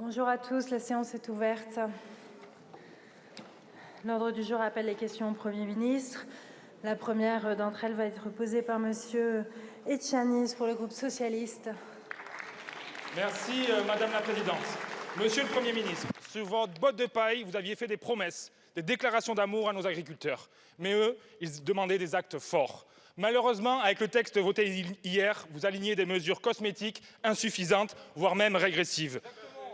Bonjour à tous, la séance est ouverte. L'ordre du jour appelle les questions au Premier ministre. La première d'entre elles va être posée par Monsieur Etchanis pour le groupe socialiste. Merci Madame la Présidente. Monsieur le Premier ministre, sur votre botte de paille, vous aviez fait des promesses, des déclarations d'amour à nos agriculteurs. Mais eux, ils demandaient des actes forts. Malheureusement, avec le texte voté hier, vous alignez des mesures cosmétiques insuffisantes, voire même régressives.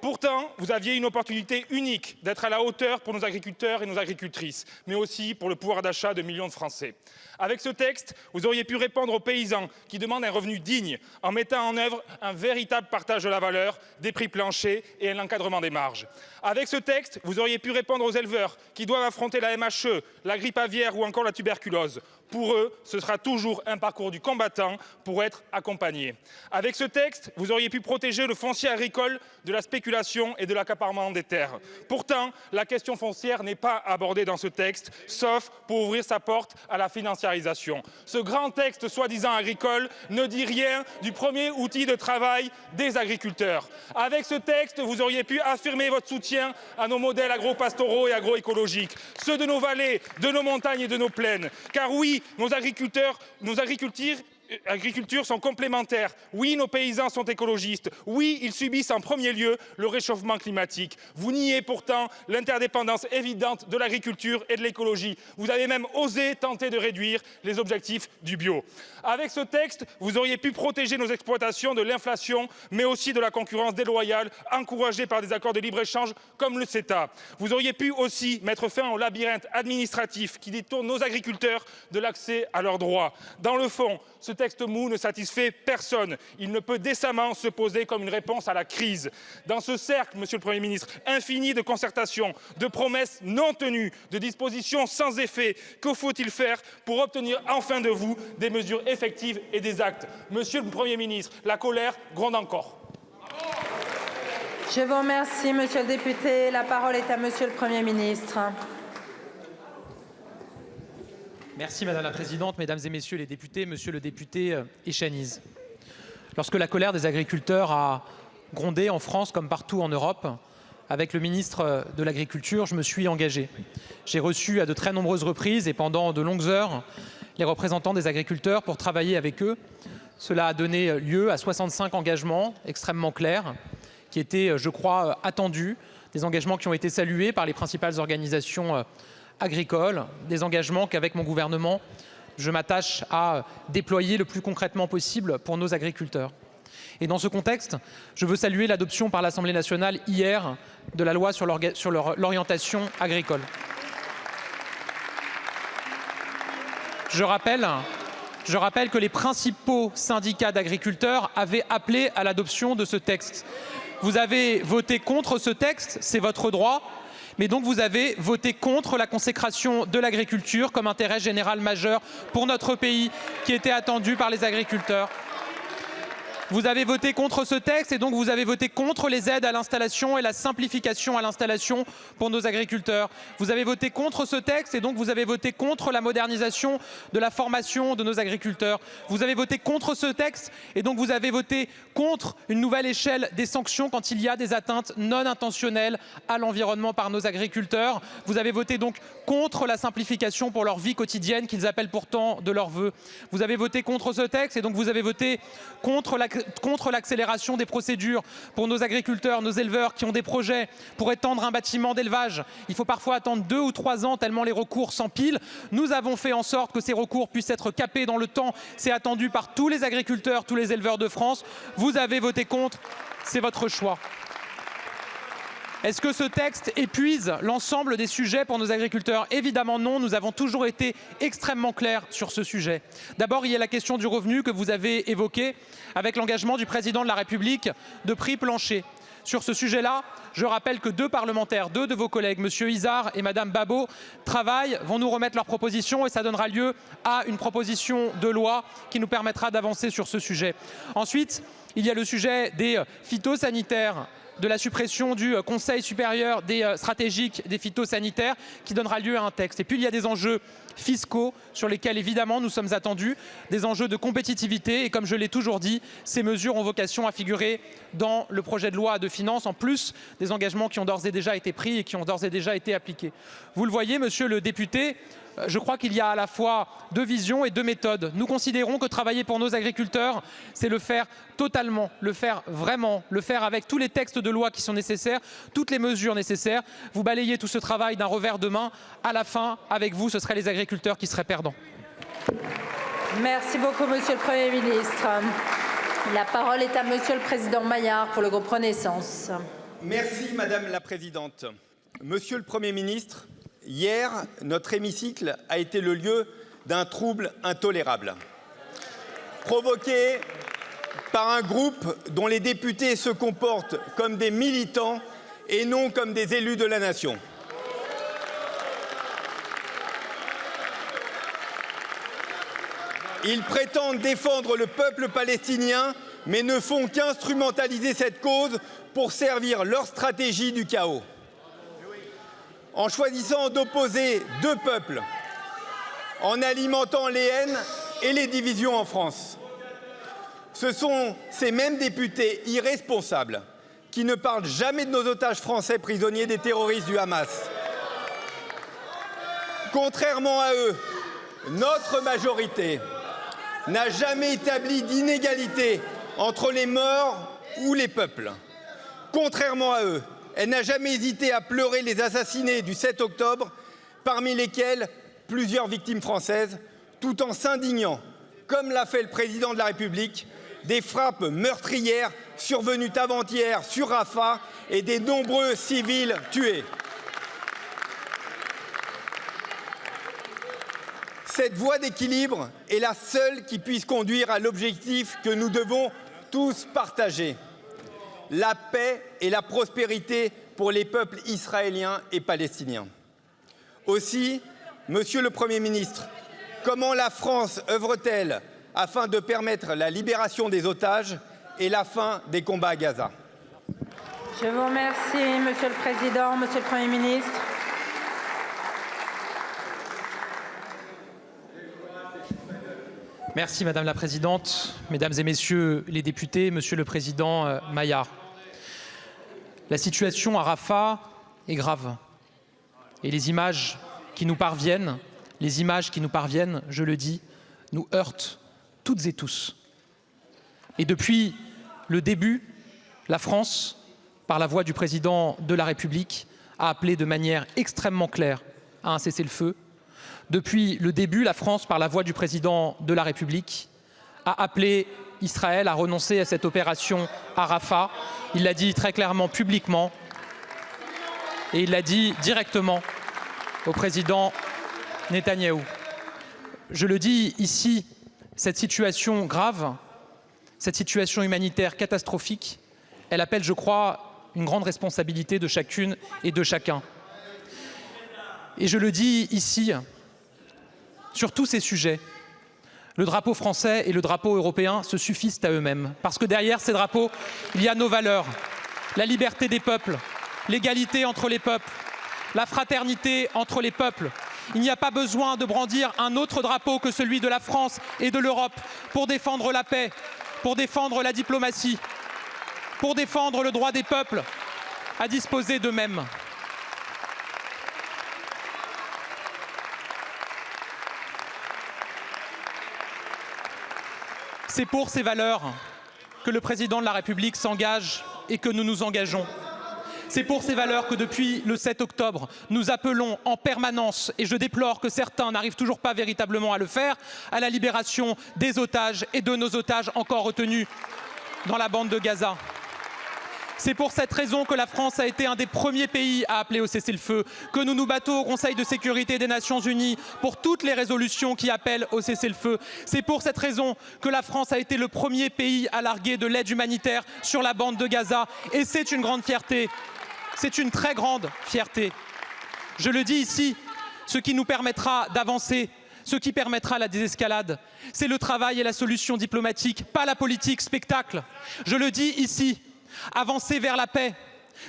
Pourtant, vous aviez une opportunité unique d'être à la hauteur pour nos agriculteurs et nos agricultrices, mais aussi pour le pouvoir d'achat de millions de Français. Avec ce texte, vous auriez pu répondre aux paysans qui demandent un revenu digne en mettant en œuvre un véritable partage de la valeur, des prix planchers et un encadrement des marges. Avec ce texte, vous auriez pu répondre aux éleveurs qui doivent affronter la MHE, la grippe aviaire ou encore la tuberculose. Pour eux, ce sera toujours un parcours du combattant pour être accompagnés. Avec ce texte, vous auriez pu protéger le foncier agricole de la spéculation et de l'accaparement des terres. Pourtant, la question foncière n'est pas abordée dans ce texte, sauf pour ouvrir sa porte à la financiarisation. Ce grand texte soi-disant agricole ne dit rien du premier outil de travail des agriculteurs. Avec ce texte, vous auriez pu affirmer votre soutien à nos modèles agro-pastoraux et agroécologiques, ceux de nos vallées, de nos montagnes et de nos plaines. Car oui, nos agricultures sont complémentaires. Oui, nos paysans sont écologistes. Oui, ils subissent en premier lieu le réchauffement climatique. Vous niez pourtant l'interdépendance évidente de l'agriculture et de l'écologie. Vous avez même osé tenter de réduire les objectifs du bio. Avec ce texte, vous auriez pu protéger nos exploitations de l'inflation, mais aussi de la concurrence déloyale encouragée par des accords de libre-échange comme le CETA. Vous auriez pu aussi mettre fin au labyrinthe administratif qui détourne nos agriculteurs de l'accès à leurs droits. Dans le fond, ce texte mou ne satisfait personne. Il ne peut décemment se poser comme une réponse à la crise. Dans ce cercle, Monsieur le Premier ministre, infini de concertations, de promesses non tenues, de dispositions sans effet, que faut-il faire pour obtenir enfin de vous des mesures effectives et des actes? Monsieur le Premier ministre, la colère gronde encore. Je vous remercie, Monsieur le député. La parole est à Monsieur le Premier ministre. Merci Madame la Présidente, Mesdames et Messieurs les députés, Monsieur le député Etchanis. Lorsque la colère des agriculteurs a grondé en France comme partout en Europe, avec le ministre de l'Agriculture, je me suis engagé. J'ai reçu à de très nombreuses reprises et pendant de longues heures les représentants des agriculteurs pour travailler avec eux. Cela a donné lieu à 65 engagements extrêmement clairs qui étaient, je crois, attendus, des engagements qui ont été salués par les principales organisations agricoles, des engagements qu'avec mon gouvernement, je m'attache à déployer le plus concrètement possible pour nos agriculteurs. Et dans ce contexte, je veux saluer l'adoption par l'Assemblée nationale hier de la loi sur l'orientation agricole. Je rappelle que les principaux syndicats d'agriculteurs avaient appelé à l'adoption de ce texte. Vous avez voté contre ce texte, c'est votre droit. Mais donc vous avez voté contre la consécration de l'agriculture comme intérêt général majeur pour notre pays qui était attendu par les agriculteurs. Vous avez voté contre ce texte et donc vous avez voté contre les aides à l'installation et la simplification à l'installation pour nos agriculteurs. Vous avez voté contre ce texte et donc vous avez voté contre la modernisation de la formation de nos agriculteurs. Vous avez voté contre ce texte et donc vous avez voté contre une nouvelle échelle des sanctions quand il y a des atteintes non intentionnelles à l'environnement par nos agriculteurs. Vous avez voté donc contre la simplification pour leur vie quotidienne qu'ils appellent pourtant de leur vœu. Vous avez voté contre ce texte et donc vous avez voté contre l'accélération des procédures pour nos agriculteurs, nos éleveurs qui ont des projets pour étendre un bâtiment d'élevage. Il faut parfois attendre 2 ou 3 ans tellement les recours s'empilent. Nous avons fait en sorte que ces recours puissent être capés dans le temps. C'est attendu par tous les agriculteurs, tous les éleveurs de France. Vous avez voté contre, c'est votre choix. Est-ce que ce texte épuise l'ensemble des sujets pour nos agriculteurs? Évidemment non, nous avons toujours été extrêmement clairs sur ce sujet. D'abord, il y a la question du revenu que vous avez évoquée avec l'engagement du président de la République de prix plancher. Sur ce sujet-là, je rappelle que 2 parlementaires, 2 de vos collègues, M. Izard et Mme Babot, travaillent, vont nous remettre leurs propositions et ça donnera lieu à une proposition de loi qui nous permettra d'avancer sur ce sujet. Ensuite, il y a le sujet des phytosanitaires, de la suppression du Conseil supérieur stratégique des phytosanitaires qui donnera lieu à un texte. Et puis il y a des enjeux fiscaux sur lesquels évidemment nous sommes attendus, des enjeux de compétitivité et comme je l'ai toujours dit, ces mesures ont vocation à figurer dans le projet de loi de finances en plus des engagements qui ont d'ores et déjà été pris et qui ont d'ores et déjà été appliqués. Vous le voyez, monsieur le député, je crois qu'il y a à la fois deux visions et deux méthodes. Nous considérons que travailler pour nos agriculteurs, c'est le faire totalement, le faire vraiment, le faire avec tous les textes de loi qui sont nécessaires, toutes les mesures nécessaires. Vous balayez tout ce travail d'un revers de main. À la fin, avec vous, ce seraient les agriculteurs qui seraient perdants. Merci beaucoup, monsieur le Premier ministre. La parole est à monsieur le président Maillard pour le groupe Renaissance. Merci, madame la présidente. Monsieur le Premier ministre, hier, notre hémicycle a été le lieu d'un trouble intolérable, provoqué par un groupe dont les députés se comportent comme des militants et non comme des élus de la nation. Ils prétendent défendre le peuple palestinien, mais ne font qu'instrumentaliser cette cause pour servir leur stratégie du chaos. En choisissant d'opposer deux peuples, en alimentant les haines et les divisions en France. Ce sont ces mêmes députés irresponsables qui ne parlent jamais de nos otages français prisonniers des terroristes du Hamas. Contrairement à eux, notre majorité n'a jamais établi d'inégalité entre les morts ou les peuples. Contrairement à eux, elle n'a jamais hésité à pleurer les assassinés du 7 octobre, parmi lesquels plusieurs victimes françaises, tout en s'indignant, comme l'a fait le président de la République, des frappes meurtrières survenues avant-hier sur Rafah et des nombreux civils tués. Cette voie d'équilibre est la seule qui puisse conduire à l'objectif que nous devons tous partager: la paix et la prospérité pour les peuples israéliens et palestiniens. Aussi, monsieur le Premier ministre, comment la France œuvre-t-elle afin de permettre la libération des otages et la fin des combats à Gaza? Je vous remercie, monsieur le président, monsieur le Premier ministre. Merci Madame la Présidente, Mesdames et Messieurs les députés, Monsieur le Président Maillard. La situation à Rafah est grave et les images qui nous parviennent, je le dis, nous heurtent toutes et tous. Et depuis le début, la France, par la voix du Président de la République, a appelé de manière extrêmement claire à un cessez-le-feu. Depuis le début, la France, par la voix du Président de la République, a appelé Israël à renoncer à cette opération à Rafah. Il l'a dit très clairement, publiquement, et il l'a dit directement au président Netanyahou. Je le dis ici, cette situation grave, cette situation humanitaire catastrophique, elle appelle, je crois, une grande responsabilité de chacune et de chacun. Et je le dis ici, sur tous ces sujets, le drapeau français et le drapeau européen se suffisent à eux-mêmes. Parce que derrière ces drapeaux, il y a nos valeurs, la liberté des peuples, l'égalité entre les peuples, la fraternité entre les peuples. Il n'y a pas besoin de brandir un autre drapeau que celui de la France et de l'Europe pour défendre la paix, pour défendre la diplomatie, pour défendre le droit des peuples à disposer d'eux-mêmes. C'est pour ces valeurs que le président de la République s'engage et que nous nous engageons. C'est pour ces valeurs que depuis le 7 octobre, nous appelons en permanence, et je déplore que certains n'arrivent toujours pas véritablement à le faire, à la libération des otages et de nos otages encore retenus dans la bande de Gaza. C'est pour cette raison que la France a été un des premiers pays à appeler au cessez-le-feu, que nous nous battons au Conseil de sécurité des Nations Unies pour toutes les résolutions qui appellent au cessez-le-feu. C'est pour cette raison que la France a été le premier pays à larguer de l'aide humanitaire sur la bande de Gaza. Et c'est une grande fierté, c'est une très grande fierté. Je le dis ici, ce qui nous permettra d'avancer, ce qui permettra la désescalade, c'est le travail et la solution diplomatique, pas la politique spectacle. Je le dis ici. Avancer vers la paix,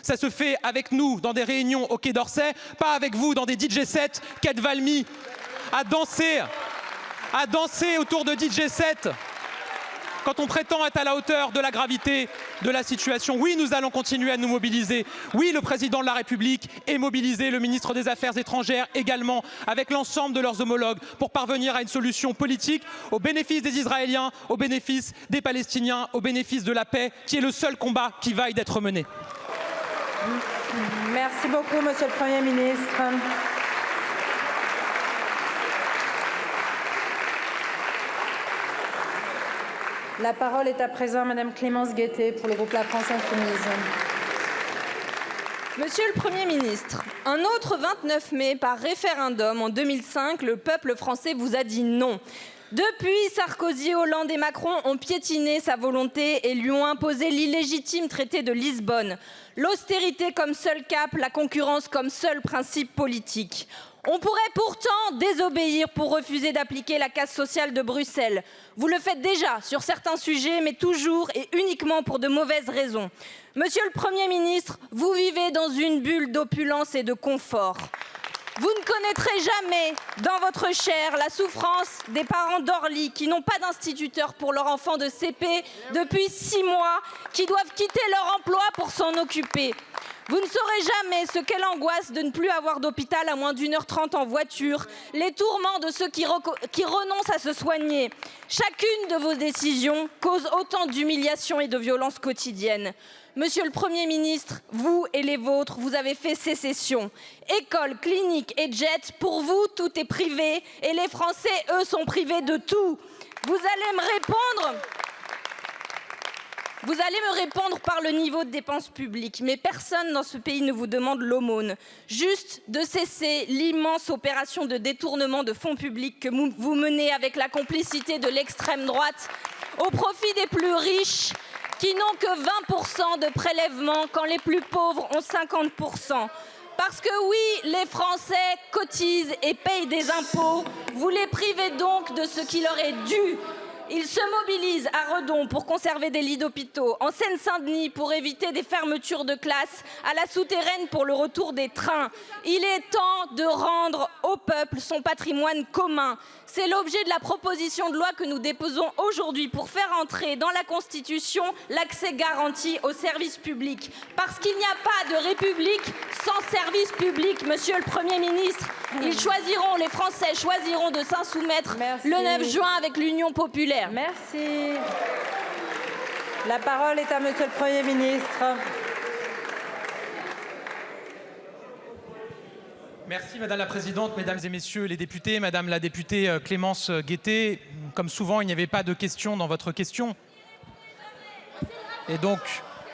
ça se fait avec nous dans des réunions au Quai d'Orsay, pas avec vous dans des DJ sets, quai de Valmy. à danser autour de DJ7 quand on prétend être à la hauteur de la gravité de la situation. Oui, nous allons continuer à nous mobiliser. Oui, le président de la République est mobilisé, le ministre des Affaires étrangères également, avec l'ensemble de leurs homologues, pour parvenir à une solution politique au bénéfice des Israéliens, au bénéfice des Palestiniens, au bénéfice de la paix, qui est le seul combat qui vaille d'être mené. Merci beaucoup, Monsieur le Premier ministre. La parole est à présent à Madame Clémence Guettet pour le groupe La France Insoumise. Monsieur le Premier ministre, un autre 29 mai, par référendum en 2005, le peuple français vous a dit non. Depuis, Sarkozy, Hollande et Macron ont piétiné sa volonté et lui ont imposé l'illégitime traité de Lisbonne. L'austérité comme seul cap, la concurrence comme seul principe politique. On pourrait pourtant désobéir pour refuser d'appliquer la casse sociale de Bruxelles. Vous le faites déjà sur certains sujets, mais toujours et uniquement pour de mauvaises raisons. Monsieur le Premier ministre, vous vivez dans une bulle d'opulence et de confort. Vous ne connaîtrez jamais dans votre chair la souffrance des parents d'Orly qui n'ont pas d'instituteur pour leur enfant de CP depuis 6 mois, qui doivent quitter leur emploi pour s'en occuper. Vous ne saurez jamais ce qu'est l'angoisse de ne plus avoir d'hôpital à moins d'1h30 en voiture, les tourments de ceux qui renoncent à se soigner. Chacune de vos décisions cause autant d'humiliation et de violence quotidienne. Monsieur le Premier ministre, vous et les vôtres, vous avez fait sécession. Écoles, cliniques et jets, pour vous, tout est privé et les Français, eux, sont privés de tout. Vous allez me répondre par le niveau de dépenses publiques, mais personne dans ce pays ne vous demande l'aumône. Juste de cesser l'immense opération de détournement de fonds publics que vous menez avec la complicité de l'extrême droite au profit des plus riches qui n'ont que 20% de prélèvements quand les plus pauvres ont 50%. Parce que oui, les Français cotisent et payent des impôts, vous les privez donc de ce qui leur est dû. Ils se mobilisent à Redon pour conserver des lits d'hôpitaux, en Seine-Saint-Denis pour éviter des fermetures de classes, à la Souterraine pour le retour des trains. Il est temps de rendre au peuple son patrimoine commun. C'est l'objet de la proposition de loi que nous déposons aujourd'hui pour faire entrer dans la Constitution l'accès garanti aux services publics. Parce qu'il n'y a pas de République sans service public, Monsieur le Premier ministre. Les Français choisiront de s'insoumettre le 9 juin avec l'Union populaire. Merci. La parole est à Monsieur le Premier ministre. Merci Madame la Présidente, Mesdames et Messieurs les députés, Madame la députée Clémence Guettet. Comme souvent, il n'y avait pas de questions dans votre question. Et donc,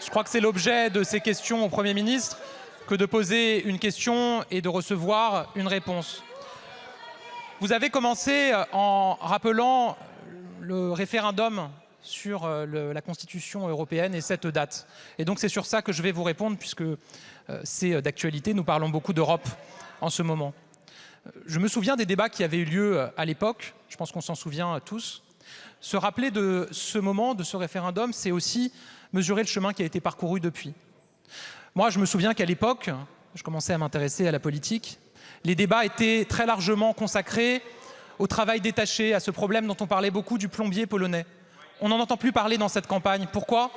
je crois que c'est l'objet de ces questions au Premier ministre que de poser une question et de recevoir une réponse. Vous avez commencé en rappelant le référendum sur la Constitution européenne et cette date. Et donc c'est sur ça que je vais vous répondre puisque c'est d'actualité. Nous parlons beaucoup d'Europe en ce moment. Je me souviens des débats qui avaient eu lieu à l'époque. Je pense qu'on s'en souvient tous. Se rappeler de ce moment, de ce référendum, c'est aussi mesurer le chemin qui a été parcouru depuis. Moi, je me souviens qu'à l'époque, je commençais à m'intéresser à la politique, les débats étaient très largement consacrés au travail détaché, à ce problème dont on parlait beaucoup du plombier polonais. On n'en entend plus parler dans cette campagne. Pourquoi ?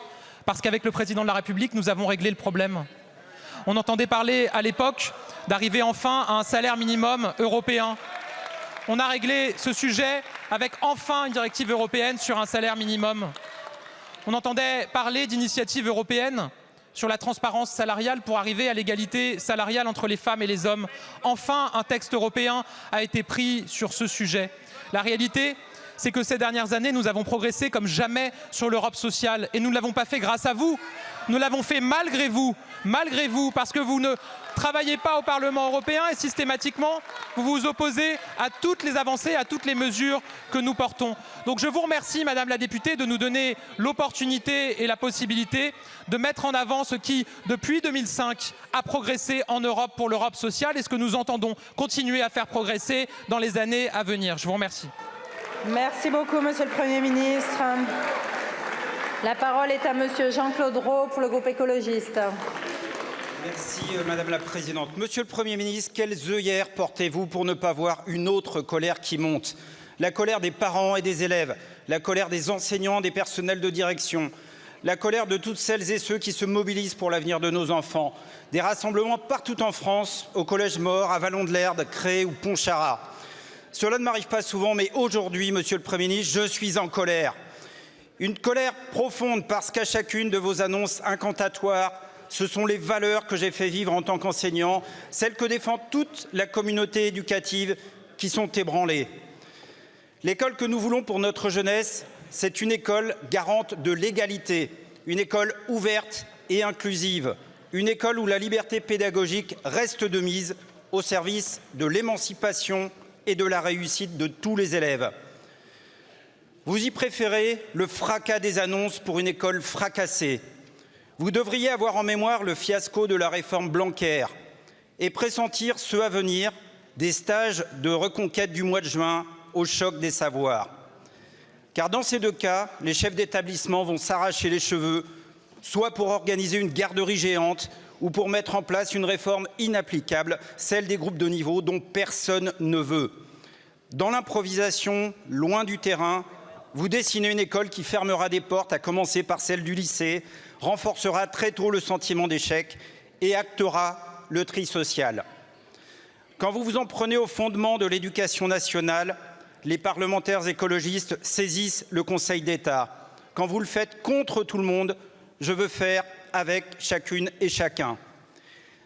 Parce qu'avec le président de la République, nous avons réglé le problème. On entendait parler à l'époque d'arriver enfin à un salaire minimum européen. On a réglé ce sujet avec enfin une directive européenne sur un salaire minimum. On entendait parler d'initiatives européennes sur la transparence salariale pour arriver à l'égalité salariale entre les femmes et les hommes. Enfin, un texte européen a été pris sur ce sujet. La réalité, c'est que ces dernières années, nous avons progressé comme jamais sur l'Europe sociale. Et nous ne l'avons pas fait grâce à vous. Nous l'avons fait malgré vous, parce que vous ne travaillez pas au Parlement européen et systématiquement, vous vous opposez à toutes les avancées, à toutes les mesures que nous portons. Donc je vous remercie, Madame la députée, de nous donner l'opportunité et la possibilité de mettre en avant ce qui, depuis 2005, a progressé en Europe pour l'Europe sociale et ce que nous entendons continuer à faire progresser dans les années à venir. Je vous remercie. Merci beaucoup, Monsieur le Premier ministre. La parole est à Monsieur Jean-Claude Rau pour le groupe écologiste. Merci Madame la Présidente. Monsieur le Premier ministre, quelles œillères portez-vous pour ne pas voir une autre colère qui monte? La colère des parents et des élèves, la colère des enseignants, des personnels de direction, la colère de toutes celles et ceux qui se mobilisent pour l'avenir de nos enfants. Des rassemblements partout en France, au Collège Mort, à Vallon-de-l'Erdre, Cré ou Pontcharrat. Cela ne m'arrive pas souvent, mais aujourd'hui, Monsieur le Premier ministre, je suis en colère. Une colère profonde parce qu'à chacune de vos annonces incantatoires, ce sont les valeurs que j'ai fait vivre en tant qu'enseignant, celles que défend toute la communauté éducative, qui sont ébranlées. L'école que nous voulons pour notre jeunesse, c'est une école garante de l'égalité, une école ouverte et inclusive, une école où la liberté pédagogique reste de mise au service de l'émancipation et de la réussite de tous les élèves. Vous y préférez le fracas des annonces pour une école fracassée. Vous devriez avoir en mémoire le fiasco de la réforme Blanquer et pressentir ceux à venir, des stages de reconquête du mois de juin au choc des savoirs. Car dans ces deux cas, les chefs d'établissement vont s'arracher les cheveux, soit pour organiser une garderie géante ou pour mettre en place une réforme inapplicable, celle des groupes de niveau dont personne ne veut. Dans l'improvisation, loin du terrain, vous dessinez une école qui fermera des portes, à commencer par celle du lycée, renforcera très tôt le sentiment d'échec et actera le tri social. Quand vous vous en prenez au fondement de l'éducation nationale, les parlementaires écologistes saisissent le Conseil d'État. Quand vous le faites contre tout le monde, je veux faire avec chacune et chacun.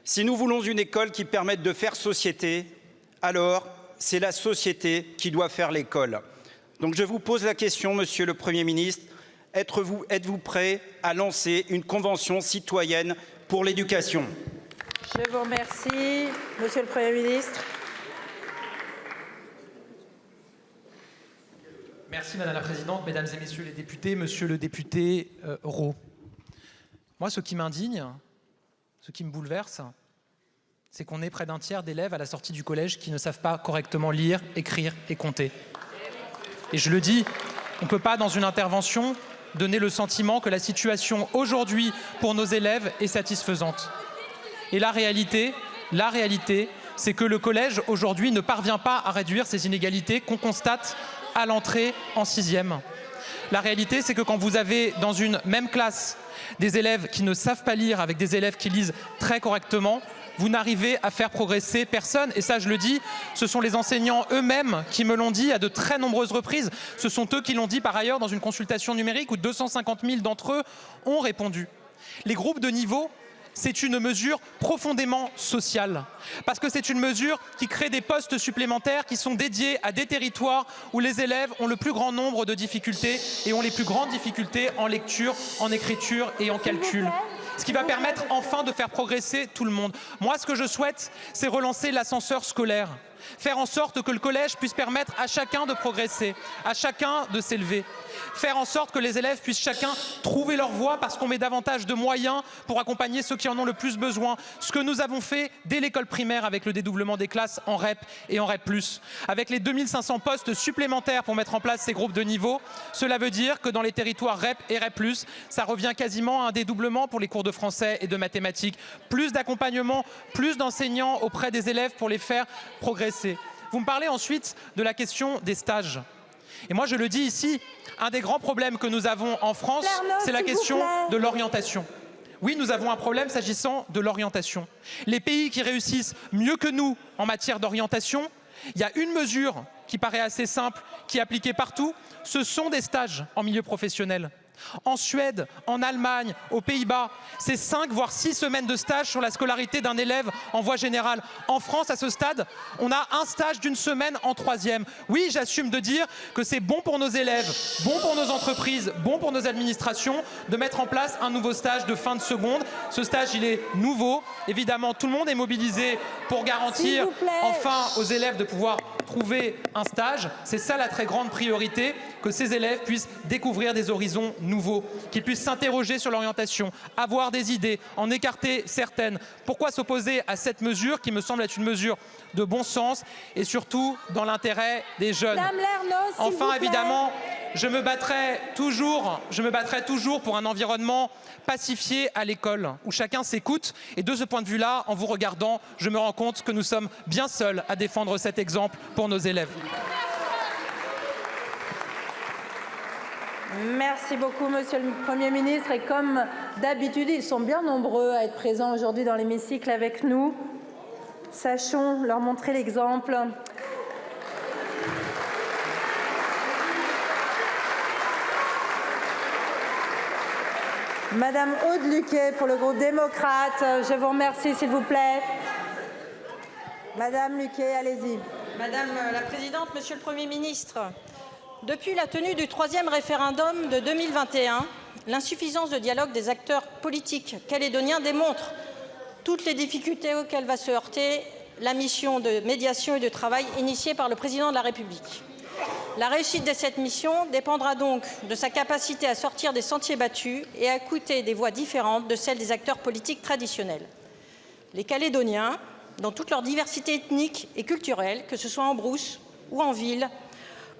Si nous voulons une école qui permette de faire société, alors c'est la société qui doit faire l'école. Donc je vous pose la question, Monsieur le Premier ministre, êtes-vous prêt à lancer une convention citoyenne pour l'éducation? Je vous remercie. Monsieur le Premier ministre. Merci Madame la Présidente, Mesdames et Messieurs les députés, Monsieur le député Roux. Moi, ce qui m'indigne, ce qui me bouleverse, c'est qu'on ait près d'un tiers d'élèves à la sortie du collège qui ne savent pas correctement lire, écrire et compter. Et je le dis, on ne peut pas, dans une intervention, donner le sentiment que la situation aujourd'hui pour nos élèves est satisfaisante. Et la réalité, c'est que le collège aujourd'hui ne parvient pas à réduire ces inégalités qu'on constate à l'entrée en 6e. La réalité, c'est que quand vous avez dans une même classe des élèves qui ne savent pas lire avec des élèves qui lisent très correctement, vous n'arrivez à faire progresser personne. Et ça, je le dis, ce sont les enseignants eux-mêmes qui me l'ont dit à de très nombreuses reprises. Ce sont eux qui l'ont dit par ailleurs dans une consultation numérique où 250 000 d'entre eux ont répondu. Les groupes de niveau, c'est une mesure profondément sociale, parce que c'est une mesure qui crée des postes supplémentaires qui sont dédiés à des territoires où les élèves ont le plus grand nombre de difficultés et ont les plus grandes difficultés en lecture, en écriture et en calcul. Ce qui va permettre enfin de faire progresser tout le monde. Moi, ce que je souhaite, c'est relancer l'ascenseur scolaire. Faire en sorte que le collège puisse permettre à chacun de progresser, à chacun de s'élever. Faire en sorte que les élèves puissent chacun trouver leur voie parce qu'on met davantage de moyens pour accompagner ceux qui en ont le plus besoin. Ce que nous avons fait dès l'école primaire avec le dédoublement des classes en REP et en REP+. Avec les 2500 postes supplémentaires pour mettre en place ces groupes de niveau, cela veut dire que dans les territoires REP et REP+, ça revient quasiment à un dédoublement pour les cours de français et de mathématiques. Plus d'accompagnement, plus d'enseignants auprès des élèves pour les faire progresser. Vous me parlez ensuite de la question des stages. Et moi, je le dis ici, un des grands problèmes que nous avons en France, c'est la question de l'orientation. Oui, nous avons un problème s'agissant de l'orientation. Les pays qui réussissent mieux que nous en matière d'orientation, il y a une mesure qui paraît assez simple, qui est appliquée partout, ce sont des stages en milieu professionnel. En Suède, en Allemagne, aux Pays-Bas, c'est 5 voire 6 semaines de stage sur la scolarité d'un élève en voie générale. En France, à ce stade, on a un stage d'une semaine en 3e. Oui, j'assume de dire que c'est bon pour nos élèves, bon pour nos entreprises, bon pour nos administrations de mettre en place un nouveau stage de fin de seconde. Ce stage, il est nouveau. Évidemment, tout le monde est mobilisé pour garantir enfin aux élèves de pouvoir trouver un stage. C'est ça la très grande priorité, que ces élèves puissent découvrir des horizons nouveaux, qu'ils puissent s'interroger sur l'orientation, avoir des idées, en écarter certaines. Pourquoi s'opposer à cette mesure qui me semble être une mesure de bon sens et surtout dans l'intérêt des jeunes? Madame Lernoz, enfin, évidemment, Je me battrai toujours pour un environnement pacifié à l'école, où chacun s'écoute. Et de ce point de vue-là, en vous regardant, je me rends compte que nous sommes bien seuls à défendre cet exemple pour nos élèves. Merci beaucoup, Monsieur le Premier ministre. Et comme d'habitude, ils sont bien nombreux à être présents aujourd'hui dans l'hémicycle avec nous. Sachons leur montrer l'exemple. Madame Aude Luquet pour le groupe démocrate, je vous remercie s'il vous plaît. Madame Luquet, allez-y. Madame la Présidente, Monsieur le Premier ministre, depuis la tenue du 3e référendum de 2021, l'insuffisance de dialogue des acteurs politiques calédoniens démontre toutes les difficultés auxquelles va se heurter la mission de médiation et de travail initiée par le Président de la République. La réussite de cette mission dépendra donc de sa capacité à sortir des sentiers battus et à écouter des voix différentes de celles des acteurs politiques traditionnels. Les Calédoniens, dans toute leur diversité ethnique et culturelle, que ce soit en brousse ou en ville,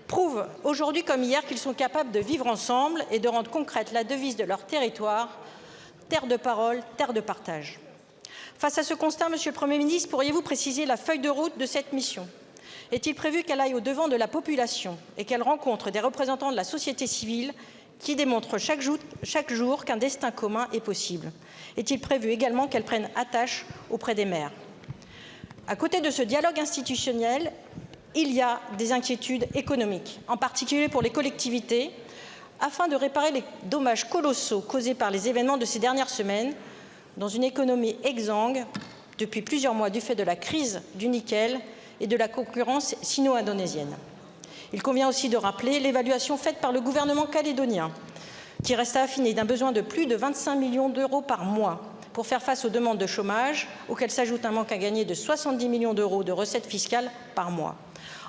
prouvent aujourd'hui comme hier qu'ils sont capables de vivre ensemble et de rendre concrète la devise de leur territoire, terre de parole, terre de partage. Face à ce constat, Monsieur le Premier ministre, pourriez-vous préciser la feuille de route de cette mission ? Est-il prévu qu'elle aille au-devant de la population et qu'elle rencontre des représentants de la société civile qui démontrent chaque jour qu'un destin commun est possible? Est-il prévu également qu'elle prenne attache auprès des maires? À côté de ce dialogue institutionnel, il y a des inquiétudes économiques, en particulier pour les collectivités, afin de réparer les dommages colossaux causés par les événements de ces dernières semaines, dans une économie exsangue depuis plusieurs mois du fait de la crise du nickel et de la concurrence sino-indonésienne. Il convient aussi de rappeler l'évaluation faite par le gouvernement calédonien, qui reste à affiner d'un besoin de plus de 25 millions d'euros par mois pour faire face aux demandes de chômage, auxquelles s'ajoute un manque à gagner de 70 millions d'euros de recettes fiscales par mois.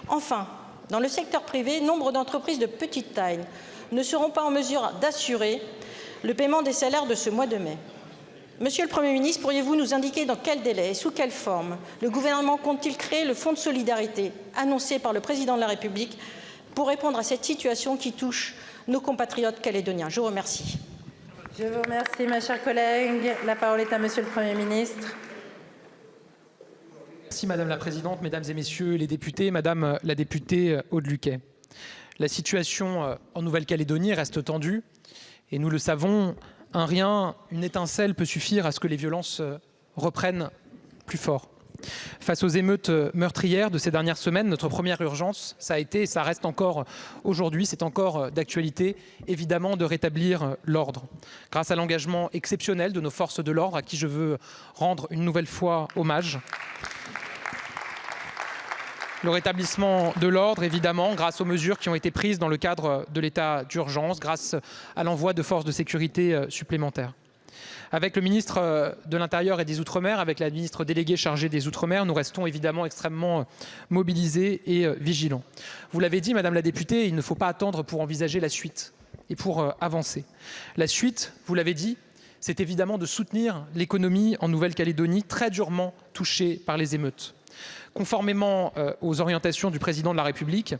Enfin, dans le secteur privé, nombre d'entreprises de petite taille ne seront pas en mesure d'assurer le paiement des salaires de ce mois de mai. Monsieur le Premier ministre, pourriez-vous nous indiquer dans quel délai et sous quelle forme le gouvernement compte-t-il créer le fonds de solidarité annoncé par le Président de la République pour répondre à cette situation qui touche nos compatriotes calédoniens? Je vous remercie. Je vous remercie, ma chère collègue. La parole est à Monsieur le Premier ministre. Merci Madame la Présidente, Mesdames et Messieurs les députés, Madame la députée Aude Luquet. La situation en Nouvelle-Calédonie reste tendue et nous le savons, un rien, une étincelle peut suffire à ce que les violences reprennent plus fort. Face aux émeutes meurtrières de ces dernières semaines, notre première urgence, ça a été et ça reste encore aujourd'hui, c'est encore d'actualité, évidemment, de rétablir l'ordre. Grâce à l'engagement exceptionnel de nos forces de l'ordre, à qui je veux rendre une nouvelle fois hommage. Le rétablissement de l'ordre, évidemment, grâce aux mesures qui ont été prises dans le cadre de l'état d'urgence, grâce à l'envoi de forces de sécurité supplémentaires. Avec le ministre de l'Intérieur et des Outre-mer, avec la ministre déléguée chargée des Outre-mer, nous restons évidemment extrêmement mobilisés et vigilants. Vous l'avez dit, Madame la députée, il ne faut pas attendre pour envisager la suite et pour avancer. La suite, vous l'avez dit, c'est évidemment de soutenir l'économie en Nouvelle-Calédonie, très durement touchée par les émeutes. Conformément aux orientations du Président de la République,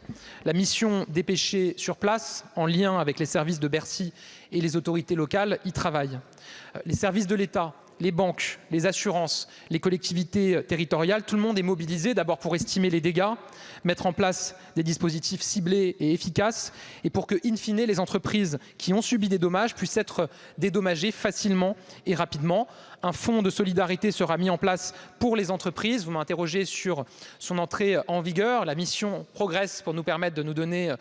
la mission dépêchée sur place, en lien avec les services de Bercy et les autorités locales, y travaille. Les services de l'État, les banques, les assurances, les collectivités territoriales, tout le monde est mobilisé d'abord pour estimer les dégâts, mettre en place des dispositifs ciblés et efficaces et pour que, in fine, les entreprises qui ont subi des dommages puissent être dédommagées facilement et rapidement. Un fonds de solidarité sera mis en place pour les entreprises. Vous m'interrogez sur son entrée en vigueur. La mission progresse pour nous permettre de nous donner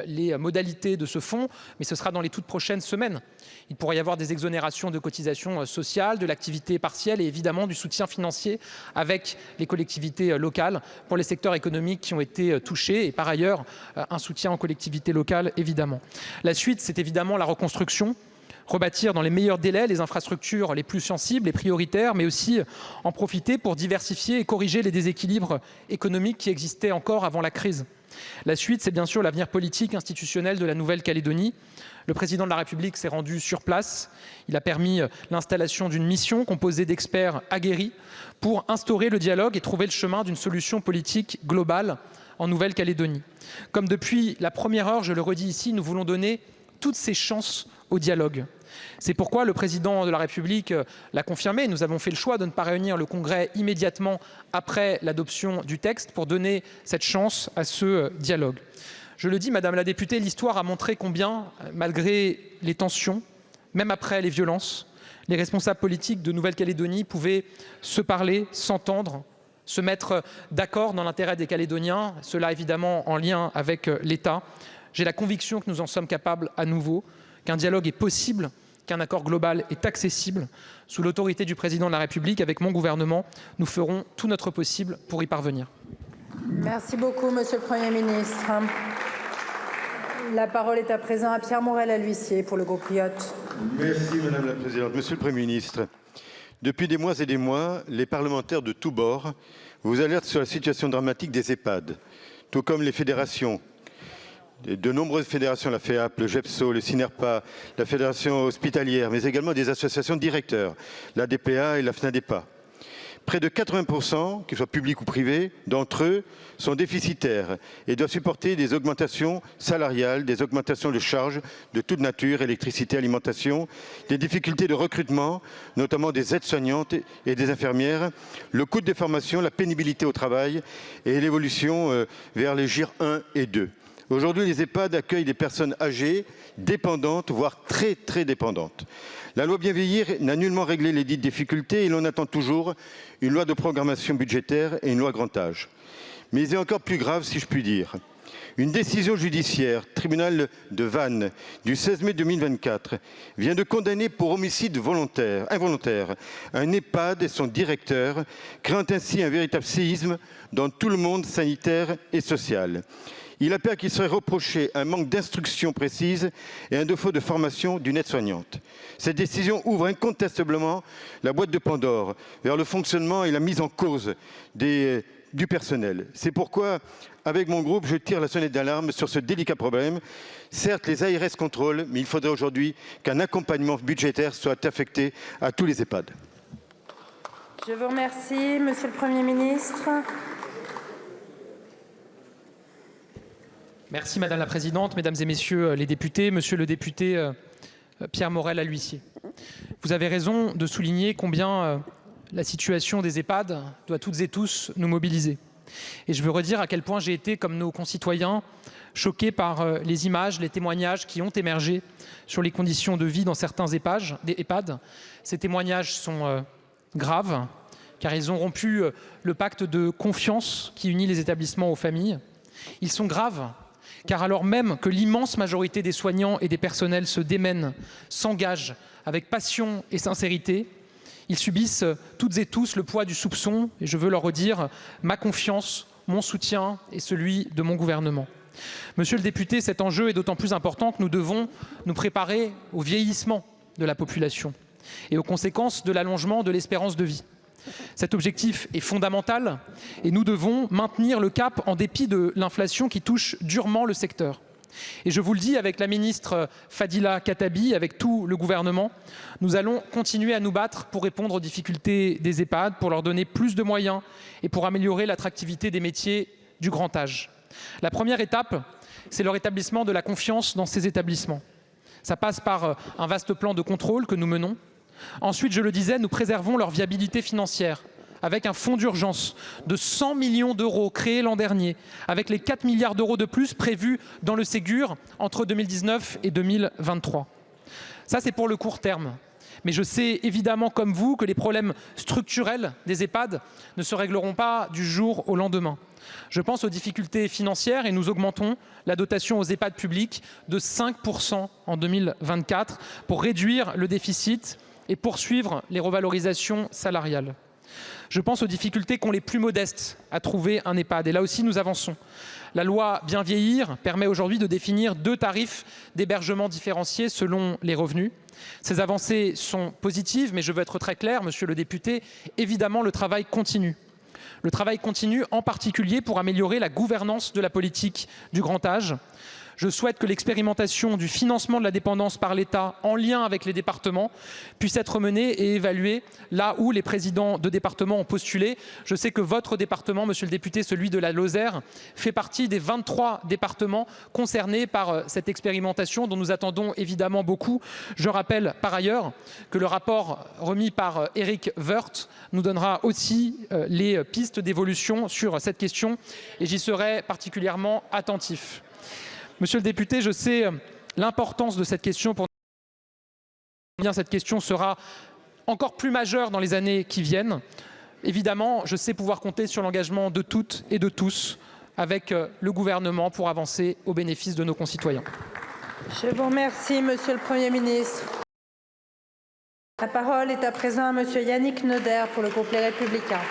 les modalités de ce fonds, mais ce sera dans les toutes prochaines semaines. Il pourrait y avoir des exonérations de cotisations sociales, de l'activité partielle et évidemment du soutien financier avec les collectivités locales pour les secteurs économiques qui ont été touchés et par ailleurs un soutien aux collectivités locales évidemment. La suite, c'est évidemment la reconstruction. Rebâtir dans les meilleurs délais les infrastructures les plus sensibles et prioritaires, mais aussi en profiter pour diversifier et corriger les déséquilibres économiques qui existaient encore avant la crise. La suite, c'est bien sûr l'avenir politique institutionnel de la Nouvelle-Calédonie. Le Président de la République s'est rendu sur place. Il a permis l'installation d'une mission composée d'experts aguerris pour instaurer le dialogue et trouver le chemin d'une solution politique globale en Nouvelle-Calédonie. Comme depuis la première heure, je le redis ici, nous voulons donner toutes ces chances au dialogue. C'est pourquoi le président de la République l'a confirmé. Nous avons fait le choix de ne pas réunir le Congrès immédiatement après l'adoption du texte pour donner cette chance à ce dialogue. Je le dis, Madame la députée, l'histoire a montré combien, malgré les tensions, même après les violences, les responsables politiques de Nouvelle-Calédonie pouvaient se parler, s'entendre, se mettre d'accord dans l'intérêt des Calédoniens, cela évidemment en lien avec l'État. J'ai la conviction que nous en sommes capables à nouveau, qu'un dialogue est possible, qu'un accord global est accessible. Sous l'autorité du président de la République, avec mon gouvernement, nous ferons tout notre possible pour y parvenir. Merci beaucoup, Monsieur le Premier ministre. La parole est à présent à Pierre Morel à l'huissier pour le groupe RIOT. Merci Madame la Présidente. Monsieur le Premier ministre, depuis des mois et des mois, les parlementaires de tous bords vous alertent sur la situation dramatique des EHPAD, tout comme les fédérations. De nombreuses fédérations, la FEAP, le GEPSO, le CINERPA, la Fédération hospitalière, mais également des associations de directeurs, la DPA et la FNADEPA. Près de 80%, qu'ils soient publics ou privés, d'entre eux sont déficitaires et doivent supporter des augmentations salariales, des augmentations de charges de toute nature, électricité, alimentation, des difficultés de recrutement, notamment des aides-soignantes et des infirmières, le coût des formations, la pénibilité au travail et l'évolution vers les GIR 1 et 2. Aujourd'hui, les EHPAD accueillent des personnes âgées, dépendantes, voire très dépendantes. La loi Bien vieillir n'a nullement réglé les dites difficultés et l'on attend toujours une loi de programmation budgétaire et une loi grand âge. Mais il est encore plus grave, si je puis dire. Une décision judiciaire, tribunal de Vannes, du 16 mai 2024, vient de condamner pour homicide involontaire un EHPAD et son directeur, créant ainsi un véritable séisme dans tout le monde sanitaire et social. Il appelle qu'il serait reproché un manque d'instruction précise et un défaut de formation d'une aide-soignante. Cette décision ouvre incontestablement la boîte de Pandore vers le fonctionnement et la mise en cause du personnel. C'est pourquoi, avec mon groupe, je tire la sonnette d'alarme sur ce délicat problème. Certes, les ARS contrôlent, mais il faudrait aujourd'hui qu'un accompagnement budgétaire soit affecté à tous les EHPAD. Je vous remercie, Monsieur le Premier ministre. Merci Madame la Présidente, Mesdames et Messieurs les députés, Monsieur le député Pierre Morel à l'huissier. Vous avez raison de souligner combien la situation des EHPAD doit toutes et tous nous mobiliser. Et je veux redire à quel point j'ai été, comme nos concitoyens, choqué par les images, les témoignages qui ont émergé sur les conditions de vie dans certains EHPAD. Ces témoignages sont graves, car ils ont rompu le pacte de confiance qui unit les établissements aux familles. Ils sont graves, car alors même que l'immense majorité des soignants et des personnels se démènent, s'engagent avec passion et sincérité, ils subissent toutes et tous le poids du soupçon, et je veux leur redire ma confiance, mon soutien et celui de mon gouvernement. Monsieur le député, cet enjeu est d'autant plus important que nous devons nous préparer au vieillissement de la population et aux conséquences de l'allongement de l'espérance de vie. Cet objectif est fondamental et nous devons maintenir le cap en dépit de l'inflation qui touche durement le secteur. Et je vous le dis avec la ministre Fadila Khattabi, avec tout le gouvernement, nous allons continuer à nous battre pour répondre aux difficultés des EHPAD, pour leur donner plus de moyens et pour améliorer l'attractivité des métiers du grand âge. La première étape, c'est le rétablissement de la confiance dans ces établissements. Ça passe par un vaste plan de contrôle que nous menons. Ensuite, je le disais, nous préservons leur viabilité financière avec un fonds d'urgence de 100 millions d'euros créé l'an dernier, avec les 4 milliards d'euros de plus prévus dans le Ségur entre 2019 et 2023. Ça, c'est pour le court terme. Mais je sais évidemment comme vous que les problèmes structurels des EHPAD ne se régleront pas du jour au lendemain. Je pense aux difficultés financières et nous augmentons la dotation aux EHPAD publics de 5% en 2024 pour réduire le déficit et poursuivre les revalorisations salariales. Je pense aux difficultés qu'ont les plus modestes à trouver un EHPAD. Et là aussi, nous avançons. La loi Bien vieillir permet aujourd'hui de définir 2 tarifs d'hébergement différenciés selon les revenus. Ces avancées sont positives, mais je veux être très clair, monsieur le député, évidemment, le travail continue. Le travail continue en particulier pour améliorer la gouvernance de la politique du grand âge. Je souhaite que l'expérimentation du financement de la dépendance par l'État en lien avec les départements puisse être menée et évaluée là où les présidents de départements ont postulé. Je sais que votre département, monsieur le député, celui de la Lozère, fait partie des 23 départements concernés par cette expérimentation dont nous attendons évidemment beaucoup. Je rappelle par ailleurs que le rapport remis par Éric Woerth nous donnera aussi les pistes d'évolution sur cette question et j'y serai particulièrement attentif. Monsieur le député, je sais l'importance de cette question pour nous. Cette question sera encore plus majeure dans les années qui viennent. Évidemment, je sais pouvoir compter sur l'engagement de toutes et de tous avec le gouvernement pour avancer au bénéfice de nos concitoyens. Je vous remercie, monsieur le Premier ministre. La parole est à présent à monsieur Yannick Neuder pour le groupe Les Républicains.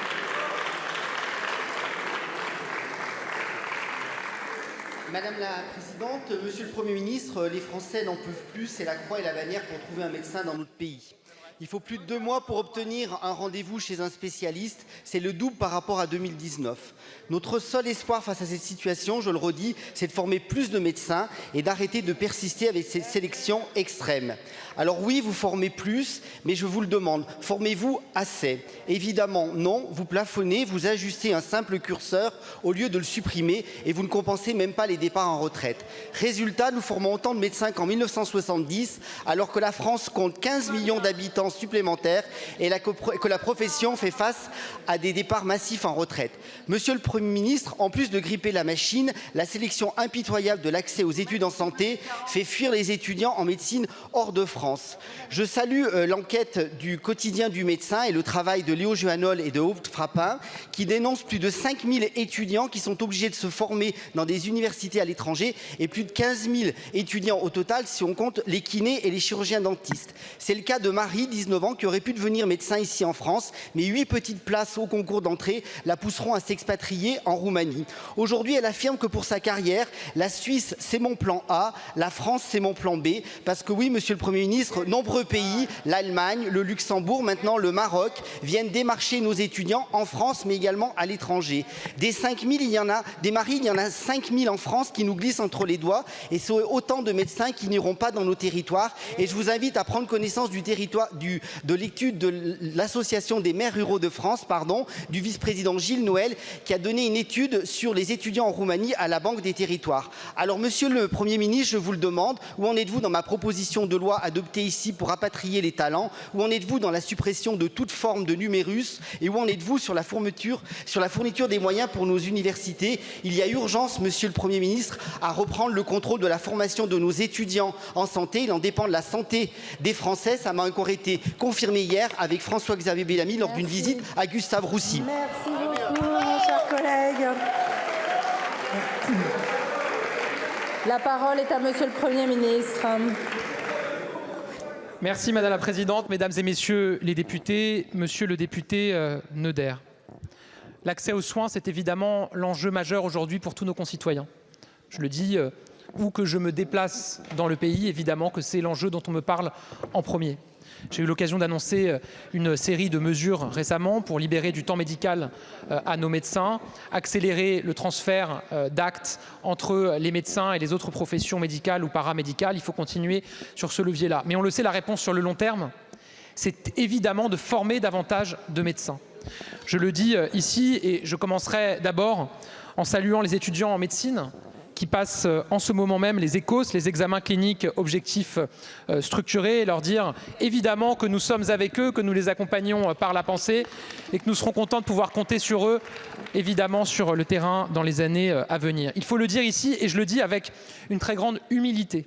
Madame la Présidente, Monsieur le Premier ministre, les Français n'en peuvent plus, c'est la croix et la bannière pour trouver un médecin dans notre pays. Il faut plus de 2 mois pour obtenir un rendez-vous chez un spécialiste, c'est le double par rapport à 2019. Notre seul espoir face à cette situation, je le redis, c'est de former plus de médecins et d'arrêter de persister avec cette sélection extrême. Alors oui, vous formez plus, mais je vous le demande, formez-vous assez? Évidemment non, vous plafonnez, vous ajustez un simple curseur au lieu de le supprimer et vous ne compensez même pas les départs en retraite. Résultat, nous formons autant de médecins qu'en 1970, alors que la France compte 15 millions d'habitants supplémentaires et que la profession fait face à des départs massifs en retraite. Monsieur le Premier ministre, en plus de gripper la machine, la sélection impitoyable de l'accès aux études en santé fait fuir les étudiants en médecine hors de France. Je salue l'enquête du quotidien du médecin et le travail de Léo Juanol et de Aude Frappin qui dénoncent plus de 5000 étudiants qui sont obligés de se former dans des universités à l'étranger et plus de 15 000 étudiants au total si on compte les kinés et les chirurgiens dentistes. C'est le cas de Marie, 19 ans, qui aurait pu devenir médecin ici en France, mais 8 petites places au concours d'entrée la pousseront à s'expatrier en Roumanie. Aujourd'hui, elle affirme que pour sa carrière, la Suisse, c'est mon plan A, la France, c'est mon plan B, parce que oui, monsieur le Premier ministre, nombreux pays, l'Allemagne, le Luxembourg, maintenant le Maroc, viennent démarcher nos étudiants en France, mais également à l'étranger. Des 5000, il y en a, des maris, il y en a 5000 en France qui nous glissent entre les doigts, et c'est autant de médecins qui n'iront pas dans nos territoires. Et je vous invite à prendre connaissance du territoire, de l'étude de l'association des maires ruraux de France, du vice-président Gilles Noël, qui a donné une étude sur les étudiants en Roumanie à la Banque des Territoires. Alors, monsieur le Premier ministre, je vous le demande, où en êtes-vous dans ma proposition de loi adoptée ici pour rapatrier les talents? Où en êtes-vous dans la suppression de toute forme de numérus? Et où en êtes-vous sur la fourniture des moyens pour nos universités? Il y a urgence, monsieur le Premier ministre, à reprendre le contrôle de la formation de nos étudiants en santé. Il en dépend de la santé des Français. Ça m'a encore été confirmé hier avec François-Xavier Bellamy lors d'une visite à Gustave Roussy. Merci beaucoup, mon cher collègue. La parole est à monsieur le Premier ministre. Merci Madame la Présidente, Mesdames et Messieurs les députés, Monsieur le député Neuder. L'accès aux soins, c'est évidemment l'enjeu majeur aujourd'hui pour tous nos concitoyens. Je le dis, où que je me déplace dans le pays, évidemment que c'est l'enjeu dont on me parle en premier. J'ai eu l'occasion d'annoncer une série de mesures récemment pour libérer du temps médical à nos médecins, accélérer le transfert d'actes entre les médecins et les autres professions médicales ou paramédicales. Il faut continuer sur ce levier-là. Mais on le sait, la réponse sur le long terme, c'est évidemment de former davantage de médecins. Je le dis ici et je commencerai d'abord en saluant les étudiants en médecine qui passent en ce moment même les ECOS, les examens cliniques objectifs structurés, et leur dire évidemment que nous sommes avec eux, que nous les accompagnons par la pensée et que nous serons contents de pouvoir compter sur eux, évidemment sur le terrain dans les années à venir. Il faut le dire ici et je le dis avec une très grande humilité.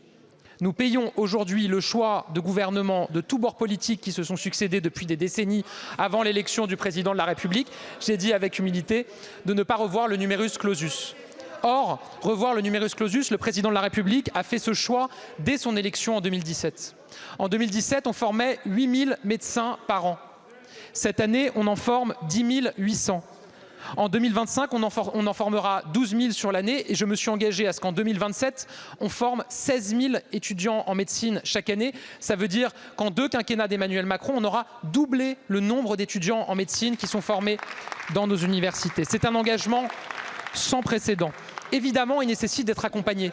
Nous payons aujourd'hui le choix de gouvernements de tous bords politiques qui se sont succédés depuis des décennies avant l'élection du président de la République, j'ai dit avec humilité, de ne pas revoir le numerus clausus. Or, revoir le numerus clausus, le président de la République a fait ce choix dès son élection en 2017. En 2017, on formait 8000 médecins par an. Cette année, on en forme 10 800. En 2025, on en formera 12 000 sur l'année et je me suis engagé à ce qu'en 2027, on forme 16 000 étudiants en médecine chaque année. Ça veut dire qu'en 2 quinquennats d'Emmanuel Macron, on aura doublé le nombre d'étudiants en médecine qui sont formés dans nos universités. C'est un engagement sans précédent. Évidemment, il nécessite d'être accompagné.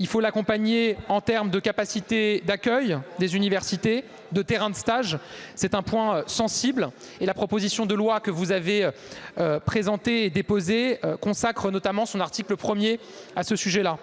Il faut l'accompagner en termes de capacité d'accueil des universités, de terrains de stage. C'est un point sensible et la proposition de loi que vous avez présentée et déposée consacre notamment son article 1er à ce sujet-là.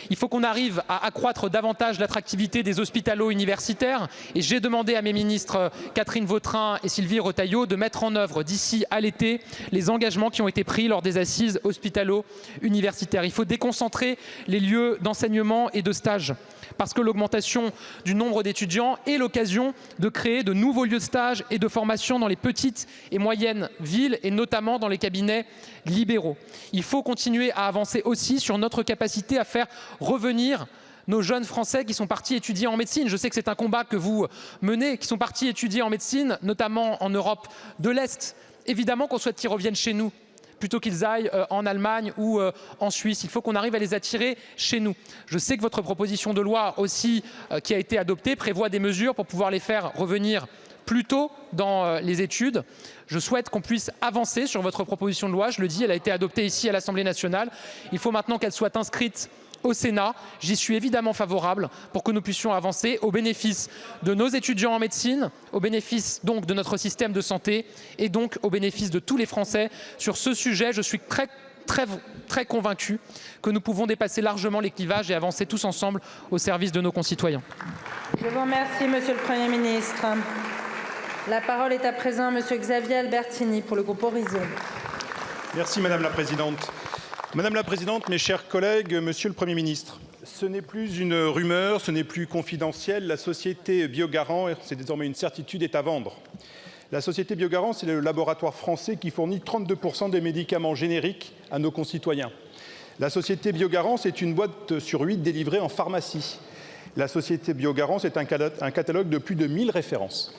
Il faut qu'on arrive à accroître davantage l'attractivité des hospitalo-universitaires et j'ai demandé à mes ministres Catherine Vautrin et Sylvie Retailleau de mettre en œuvre d'ici à l'été les engagements qui ont été pris lors des assises hospitalo-universitaires. Il faut déconcentrer les lieux d'enseignement et de stage parce que l'augmentation du nombre d'étudiants est l'occasion de créer de nouveaux lieux de stage et de formation dans les petites et moyennes villes et notamment dans les cabinets libéraux. Il faut continuer à avancer aussi sur notre capacité à faire revenir nos jeunes Français qui sont partis étudier en médecine. Je sais que c'est un combat que vous menez, qui sont partis étudier en médecine, notamment en Europe de l'Est. Évidemment qu'on souhaite qu'ils reviennent chez nous plutôt qu'ils aillent en Allemagne ou en Suisse. Il faut qu'on arrive à les attirer chez nous. Je sais que votre proposition de loi aussi qui a été adoptée prévoit des mesures pour pouvoir les faire revenir plus tôt dans les études. Je souhaite qu'on puisse avancer sur votre proposition de loi. Je le dis, elle a été adoptée ici à l'Assemblée nationale. Il faut maintenant qu'elle soit inscrite au Sénat. J'y suis évidemment favorable pour que nous puissions avancer au bénéfice de nos étudiants en médecine, au bénéfice donc de notre système de santé et donc au bénéfice de tous les Français. Sur ce sujet, je suis très convaincu que nous pouvons dépasser largement les clivages et avancer tous ensemble au service de nos concitoyens. Je vous remercie, Monsieur le Premier ministre. La parole est à présent à Monsieur Xavier Albertini pour le groupe Horizon. Merci Madame la Présidente. Madame la Présidente, mes chers collègues, Monsieur le Premier ministre, ce n'est plus une rumeur, ce n'est plus confidentiel. La société Biogarant, c'est désormais une certitude, est à vendre. La société Biogarant, c'est le laboratoire français qui fournit 32% des médicaments génériques à nos concitoyens. La société Biogarant, c'est une boîte sur 8 délivrée en pharmacie. La société Biogarant, c'est un catalogue de plus de 1000 références.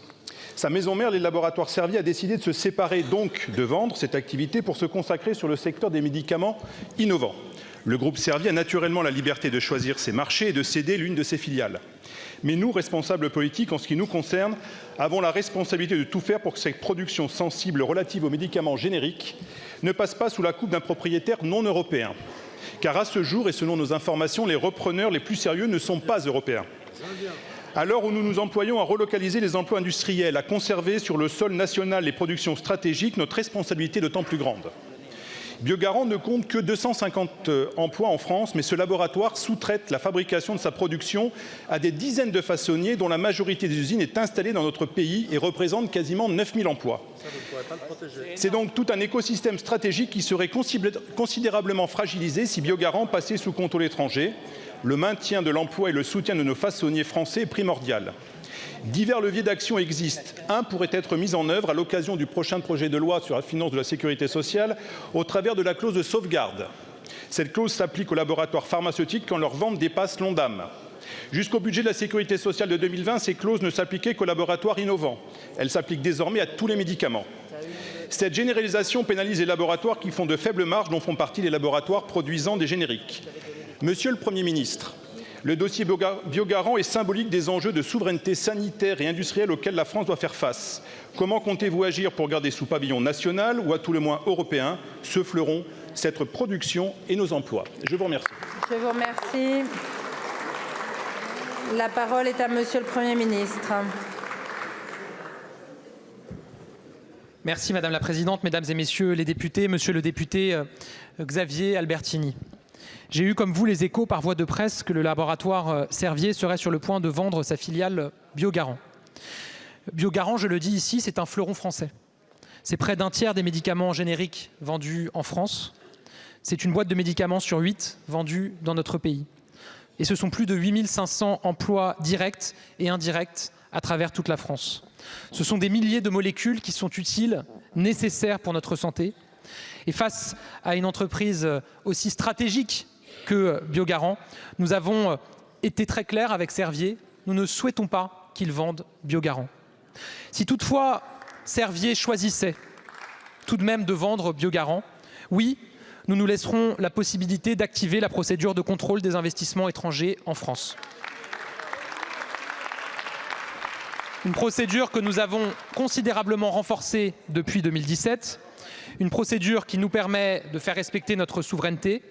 Sa maison mère, les laboratoires Servier, a décidé de se séparer, donc de vendre cette activité pour se consacrer sur le secteur des médicaments innovants. Le groupe Servier a naturellement la liberté de choisir ses marchés et de céder l'une de ses filiales. Mais nous, responsables politiques, en ce qui nous concerne, avons la responsabilité de tout faire pour que cette production sensible relative aux médicaments génériques ne passe pas sous la coupe d'un propriétaire non européen. Car à ce jour, et selon nos informations, les repreneurs les plus sérieux ne sont pas européens. À l'heure où nous nous employons à relocaliser les emplois industriels, à conserver sur le sol national les productions stratégiques, notre responsabilité est d'autant plus grande. Biogarant ne compte que 250 emplois en France, mais ce laboratoire sous-traite la fabrication de sa production à des dizaines de façonniers dont la majorité des usines est installée dans notre pays et représente quasiment 9000 emplois. C'est donc tout un écosystème stratégique qui serait considérablement fragilisé si Biogarant passait sous contrôle étranger. Le maintien de l'emploi et le soutien de nos façonniers français est primordial. Divers leviers d'action existent. Un pourrait être mis en œuvre à l'occasion du prochain projet de loi sur la finance de la sécurité sociale au travers de la clause de sauvegarde. Cette clause s'applique aux laboratoires pharmaceutiques quand leur vente dépasse l'Ondam. Jusqu'au budget de la sécurité sociale de 2020, ces clauses ne s'appliquaient qu'aux laboratoires innovants. Elles s'appliquent désormais à tous les médicaments. Cette généralisation pénalise les laboratoires qui font de faibles marges, dont font partie les laboratoires produisant des génériques. Monsieur le Premier ministre, le dossier Biogarant est symbolique des enjeux de souveraineté sanitaire et industrielle auxquels la France doit faire face. Comment comptez-vous agir pour garder sous pavillon national ou à tout le moins européen ce fleuron, cette production et nos emplois? Je vous remercie. Je vous remercie. La parole est à Monsieur le Premier ministre. Merci Madame la Présidente, Mesdames et Messieurs les députés, Monsieur le député Xavier Albertini. J'ai eu comme vous les échos par voie de presse que le laboratoire Servier serait sur le point de vendre sa filiale Biogarant. Biogarant, je le dis ici, c'est un fleuron français. C'est près d'un tiers des médicaments génériques vendus en France. C'est une boîte de médicaments sur 8 vendus dans notre pays. Et ce sont plus de 8500 emplois directs et indirects à travers toute la France. Ce sont des milliers de molécules qui sont utiles, nécessaires pour notre santé. Et face à une entreprise aussi stratégique que Biogarant, nous avons été très clairs avec Servier. Nous ne souhaitons pas qu'ils vendent Biogarant. Si toutefois Servier choisissait tout de même de vendre Biogarant, oui, nous nous laisserons la possibilité d'activer la procédure de contrôle des investissements étrangers en France. Une procédure que nous avons considérablement renforcée depuis 2017, une procédure qui nous permet de faire respecter notre souveraineté,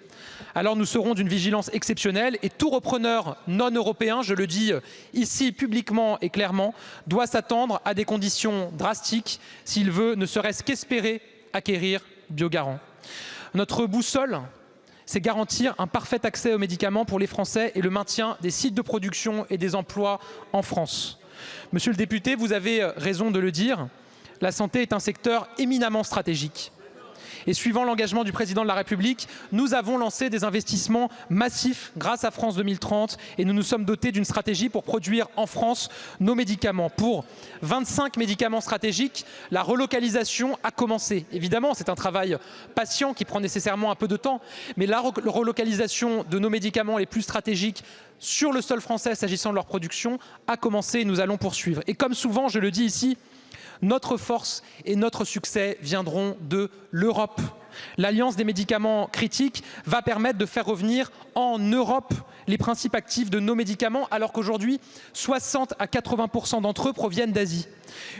alors nous serons d'une vigilance exceptionnelle et tout repreneur non européen, je le dis ici publiquement et clairement, doit s'attendre à des conditions drastiques s'il veut ne serait-ce qu'espérer acquérir Biogarant. Notre boussole, c'est garantir un parfait accès aux médicaments pour les Français et le maintien des sites de production et des emplois en France. Monsieur le député, vous avez raison de le dire, la santé est un secteur éminemment stratégique. Et suivant l'engagement du président de la République, nous avons lancé des investissements massifs grâce à France 2030 et nous nous sommes dotés d'une stratégie pour produire en France nos médicaments. Pour 25 médicaments stratégiques, la relocalisation a commencé. Évidemment, c'est un travail patient qui prend nécessairement un peu de temps, mais la relocalisation de nos médicaments les plus stratégiques sur le sol français s'agissant de leur production a commencé et nous allons poursuivre. Et comme souvent, je le dis ici, notre force et notre succès viendront de l'Europe. L'Alliance des médicaments critiques va permettre de faire revenir en Europe les principes actifs de nos médicaments, alors qu'aujourd'hui, 60 à 80% d'entre eux proviennent d'Asie.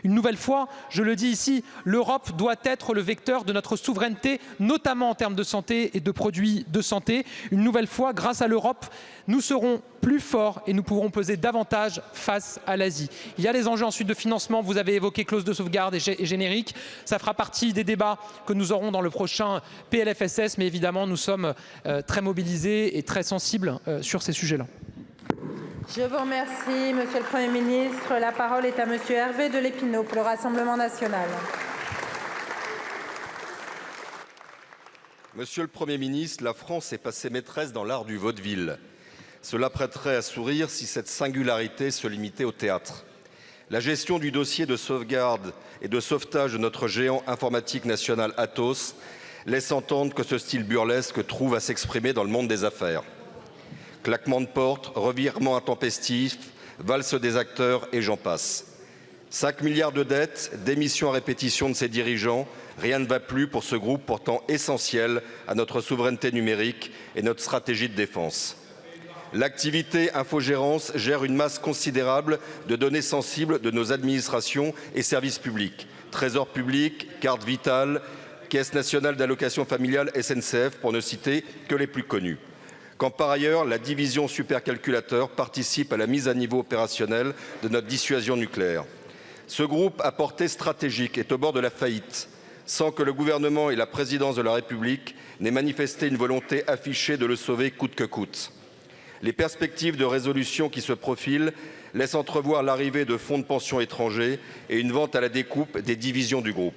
Une nouvelle fois, je le dis ici, l'Europe doit être le vecteur de notre souveraineté, notamment en termes de santé et de produits de santé. Une nouvelle fois, grâce à l'Europe, nous serons plus forts et nous pourrons peser davantage face à l'Asie. Il y a les enjeux ensuite de financement, vous avez évoqué clause de sauvegarde et générique, ça fera partie des débats que nous aurons dans le prochain PLFSS, mais évidemment nous sommes très mobilisés et très sensibles sur ces sujets-là. Je vous remercie, Monsieur le Premier ministre. La parole est à Monsieur Hervé de Lépinau pour le Rassemblement national. Monsieur le Premier ministre, la France est passée maîtresse dans l'art du vaudeville. Cela prêterait à sourire si cette singularité se limitait au théâtre. La gestion du dossier de sauvegarde et de sauvetage de notre géant informatique national Atos laisse entendre que ce style burlesque trouve à s'exprimer dans le monde des affaires. Claquement de porte, revirement intempestif, valse des acteurs et j'en passe. 5 milliards de dettes, démissions à répétition de ses dirigeants, rien ne va plus pour ce groupe pourtant essentiel à notre souveraineté numérique et notre stratégie de défense. L'activité infogérance gère une masse considérable de données sensibles de nos administrations et services publics. Trésor public, carte vitale, Caisse nationale d'allocation familiale, SNCF, pour ne citer que les plus connus. Quand par ailleurs, la division supercalculateur participe à la mise à niveau opérationnel de notre dissuasion nucléaire. Ce groupe à portée stratégique est au bord de la faillite, sans que le gouvernement et la présidence de la République n'aient manifesté une volonté affichée de le sauver coûte que coûte. Les perspectives de résolution qui se profilent laissent entrevoir l'arrivée de fonds de pension étrangers et une vente à la découpe des divisions du groupe.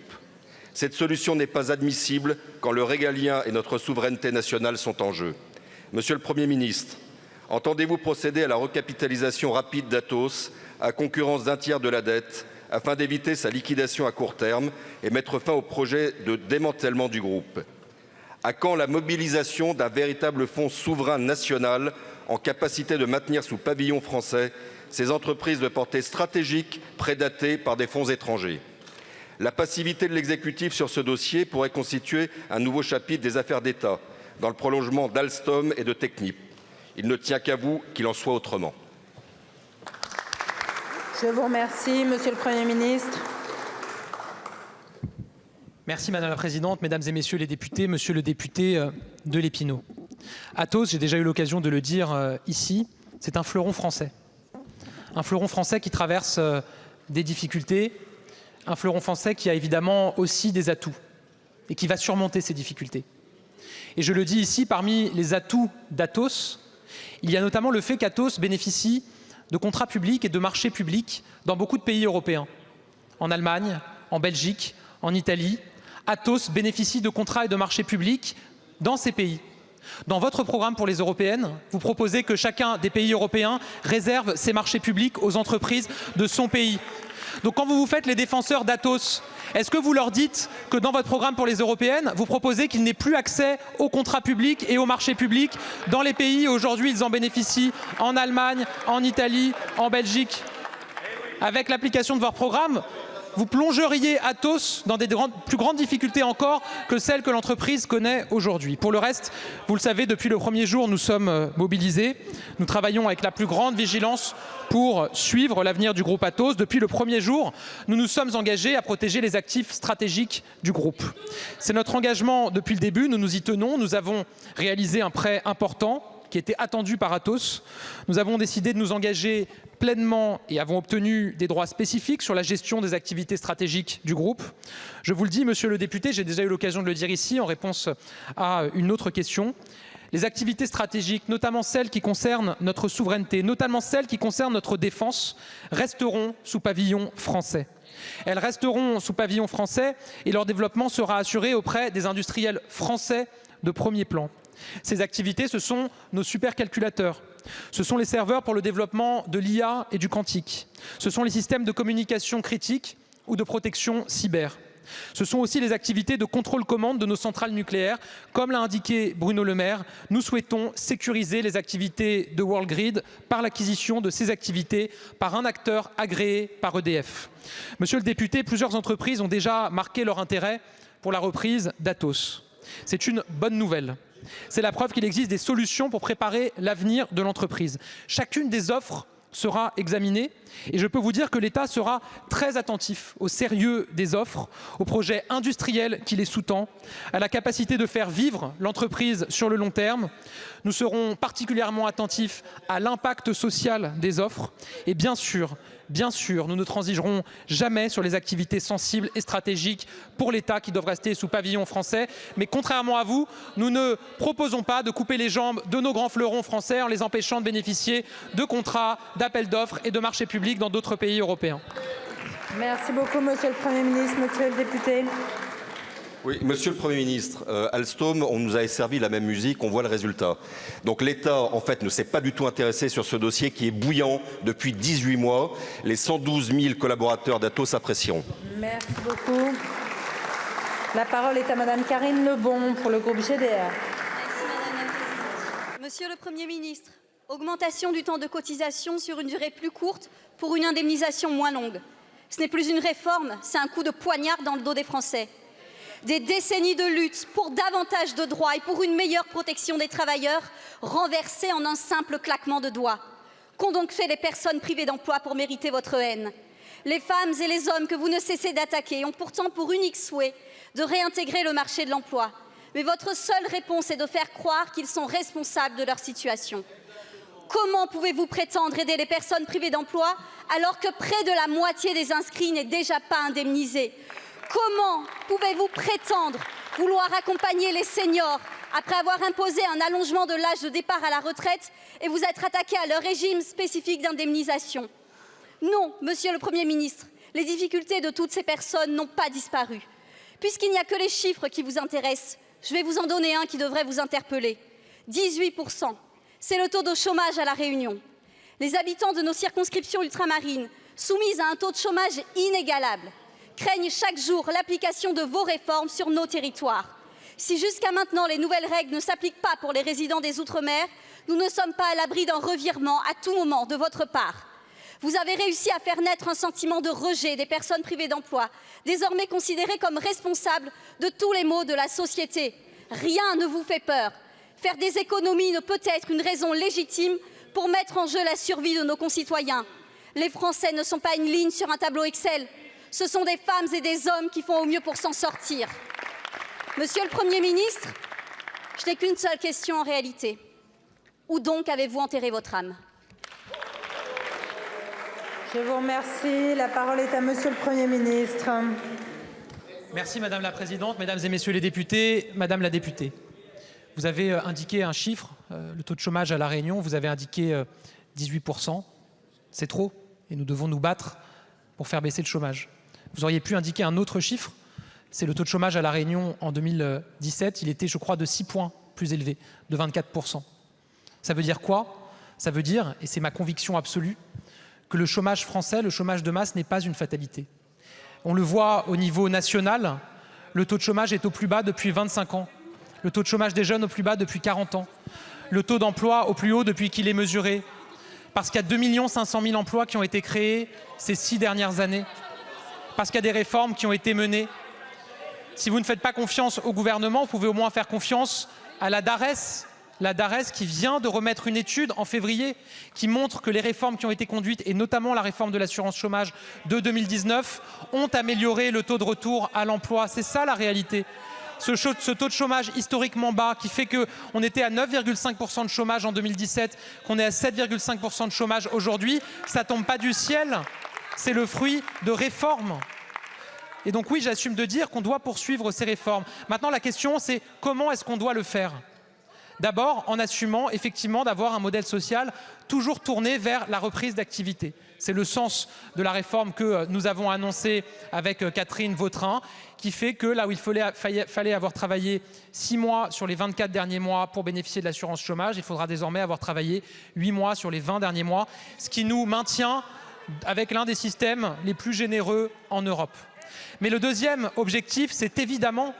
Cette solution n'est pas admissible quand le régalien et notre souveraineté nationale sont en jeu. Monsieur le Premier ministre, entendez-vous procéder à la recapitalisation rapide d'Atos à concurrence d'un tiers de la dette afin d'éviter sa liquidation à court terme et mettre fin au projet de démantèlement du groupe? À quand la mobilisation d'un véritable fonds souverain national en capacité de maintenir sous pavillon français ces entreprises de portée stratégique prédatées par des fonds étrangers? La passivité de l'exécutif sur ce dossier pourrait constituer un nouveau chapitre des affaires d'État, dans le prolongement d'Alstom et de Technip. Il ne tient qu'à vous qu'il en soit autrement. Je vous remercie, Monsieur le Premier ministre. Merci Madame la Présidente, Mesdames et Messieurs les députés, Monsieur le député de Lépinau. Atos, j'ai déjà eu l'occasion de le dire ici, c'est un fleuron français. Un fleuron français qui traverse des difficultés, un fleuron français qui a évidemment aussi des atouts et qui va surmonter ces difficultés. Et je le dis ici, parmi les atouts d'Atos, il y a notamment le fait qu'Atos bénéficie de contrats publics et de marchés publics dans beaucoup de pays européens. En Allemagne, en Belgique, en Italie, Atos bénéficie de contrats et de marchés publics dans ces pays. Dans votre programme pour les européennes, vous proposez que chacun des pays européens réserve ses marchés publics aux entreprises de son pays. Donc quand vous vous faites les défenseurs d'Atos, est-ce que vous leur dites que dans votre programme pour les européennes, vous proposez qu'il n'ait plus accès aux contrats publics et aux marchés publics dans les pays où aujourd'hui ils en bénéficient, en Allemagne, en Italie, en Belgique? Avec l'application de votre programme, vous plongeriez Atos dans des plus grandes difficultés encore que celles que l'entreprise connaît aujourd'hui. Pour le reste, vous le savez, depuis le premier jour, nous sommes mobilisés. Nous travaillons avec la plus grande vigilance pour suivre l'avenir du groupe Atos. Depuis le premier jour, nous nous sommes engagés à protéger les actifs stratégiques du groupe. C'est notre engagement depuis le début, nous nous y tenons. Nous avons réalisé un prêt important qui était attendu par Atos. Nous avons décidé de nous engager pleinement et avons obtenu des droits spécifiques sur la gestion des activités stratégiques du groupe. Je vous le dis, monsieur le député, j'ai déjà eu l'occasion de le dire ici en réponse à une autre question. Les activités stratégiques, notamment celles qui concernent notre souveraineté, notamment celles qui concernent notre défense, resteront sous pavillon français. Elles resteront sous pavillon français et leur développement sera assuré auprès des industriels français de premier plan. Ces activités, ce sont nos supercalculateurs, ce sont les serveurs pour le développement de l'IA et du quantique, ce sont les systèmes de communication critiques ou de protection cyber. Ce sont aussi les activités de contrôle-commande de nos centrales nucléaires. Comme l'a indiqué Bruno Le Maire, nous souhaitons sécuriser les activités de Worldgrid par l'acquisition de ces activités par un acteur agréé par EDF. Monsieur le député, plusieurs entreprises ont déjà marqué leur intérêt pour la reprise d'Atos. C'est une bonne nouvelle. C'est la preuve qu'il existe des solutions pour préparer l'avenir de l'entreprise. Chacune des offres sera examinée et je peux vous dire que l'État sera très attentif au sérieux des offres, au projet industriel qui les sous-tend, à la capacité de faire vivre l'entreprise sur le long terme. Nous serons particulièrement attentifs à l'impact social des offres et bien sûr, nous ne transigerons jamais sur les activités sensibles et stratégiques pour l'État qui doivent rester sous pavillon français. Mais contrairement à vous, nous ne proposons pas de couper les jambes de nos grands fleurons français en les empêchant de bénéficier de contrats, d'appels d'offres et de marchés publics dans d'autres pays européens. Merci beaucoup, monsieur le Premier ministre. Monsieur le député. Oui, monsieur le Premier ministre, Alstom, on nous a servi la même musique, on voit le résultat. Donc l'État, en fait, ne s'est pas du tout intéressé sur ce dossier qui est bouillant depuis 18 mois. Les 112 000 collaborateurs d'Atos apprécieront. Merci beaucoup. La parole est à madame Karine Lebon pour le groupe GDR. Merci, madame la présidente. Monsieur le Premier ministre, augmentation du temps de cotisation sur une durée plus courte pour une indemnisation moins longue. Ce n'est plus une réforme, c'est un coup de poignard dans le dos des Français. Des décennies de lutte pour davantage de droits et pour une meilleure protection des travailleurs renversés en un simple claquement de doigts. Qu'ont donc fait les personnes privées d'emploi pour mériter votre haine? Les femmes et les hommes que vous ne cessez d'attaquer ont pourtant pour unique souhait de réintégrer le marché de l'emploi. Mais votre seule réponse est de faire croire qu'ils sont responsables de leur situation. Comment pouvez-vous prétendre aider les personnes privées d'emploi alors que près de la moitié des inscrits n'est déjà pas indemnisée? Comment pouvez-vous prétendre vouloir accompagner les seniors après avoir imposé un allongement de l'âge de départ à la retraite et vous être attaqué à leur régime spécifique d'indemnisation? Non, monsieur le Premier ministre, les difficultés de toutes ces personnes n'ont pas disparu. Puisqu'il n'y a que les chiffres qui vous intéressent, je vais vous en donner un qui devrait vous interpeller. 18%, c'est le taux de chômage à La Réunion. Les habitants de nos circonscriptions ultramarines, soumises à un taux de chômage inégalable, craignent chaque jour l'application de vos réformes sur nos territoires. Si jusqu'à maintenant les nouvelles règles ne s'appliquent pas pour les résidents des Outre-mer, nous ne sommes pas à l'abri d'un revirement à tout moment de votre part. Vous avez réussi à faire naître un sentiment de rejet des personnes privées d'emploi, désormais considérées comme responsables de tous les maux de la société. Rien ne vous fait peur. Faire des économies ne peut être une raison légitime pour mettre en jeu la survie de nos concitoyens. Les Français ne sont pas une ligne sur un tableau Excel. Ce sont des femmes et des hommes qui font au mieux pour s'en sortir. Monsieur le Premier ministre, je n'ai qu'une seule question en réalité. Où donc avez-vous enterré votre âme? Je vous remercie. La parole est à monsieur le Premier ministre. Merci Madame la Présidente, Mesdames et Messieurs les députés, Madame la députée. Vous avez indiqué un chiffre, le taux de chômage à La Réunion, vous avez indiqué 18%. C'est trop et nous devons nous battre pour faire baisser le chômage. Vous auriez pu indiquer un autre chiffre, c'est le taux de chômage à La Réunion en 2017, il était je crois de 6 points plus élevé, de 24%. Ça veut dire quoi? Ça veut dire, et c'est ma conviction absolue, que le chômage français, le chômage de masse n'est pas une fatalité. On le voit au niveau national, le taux de chômage est au plus bas depuis 25 ans, le taux de chômage des jeunes au plus bas depuis 40 ans, le taux d'emploi au plus haut depuis qu'il est mesuré, parce qu'il y a 2 500 000 emplois qui ont été créés ces 6 dernières années, parce qu'il y a des réformes qui ont été menées. Si vous ne faites pas confiance au gouvernement, vous pouvez au moins faire confiance à la DARES qui vient de remettre une étude en février qui montre que les réformes qui ont été conduites, et notamment la réforme de l'assurance chômage de 2019, ont amélioré le taux de retour à l'emploi. C'est ça la réalité. Ce taux de chômage historiquement bas qui fait qu'on était à 9,5% de chômage en 2017, qu'on est à 7,5% de chômage aujourd'hui, ça tombe pas du ciel, c'est le fruit de réformes. Et donc oui, j'assume de dire qu'on doit poursuivre ces réformes. Maintenant, la question, c'est comment est-ce qu'on doit le faire ? D'abord, en assumant effectivement d'avoir un modèle social toujours tourné vers la reprise d'activité. C'est le sens de la réforme que nous avons annoncée avec Catherine Vautrin, qui fait que là où il fallait avoir travaillé 6 mois sur les 24 derniers mois pour bénéficier de l'assurance chômage, il faudra désormais avoir travaillé 8 mois sur les 20 derniers mois, ce qui nous maintient avec l'un des systèmes les plus généreux en Europe. Mais le deuxième objectif, c'est évidemment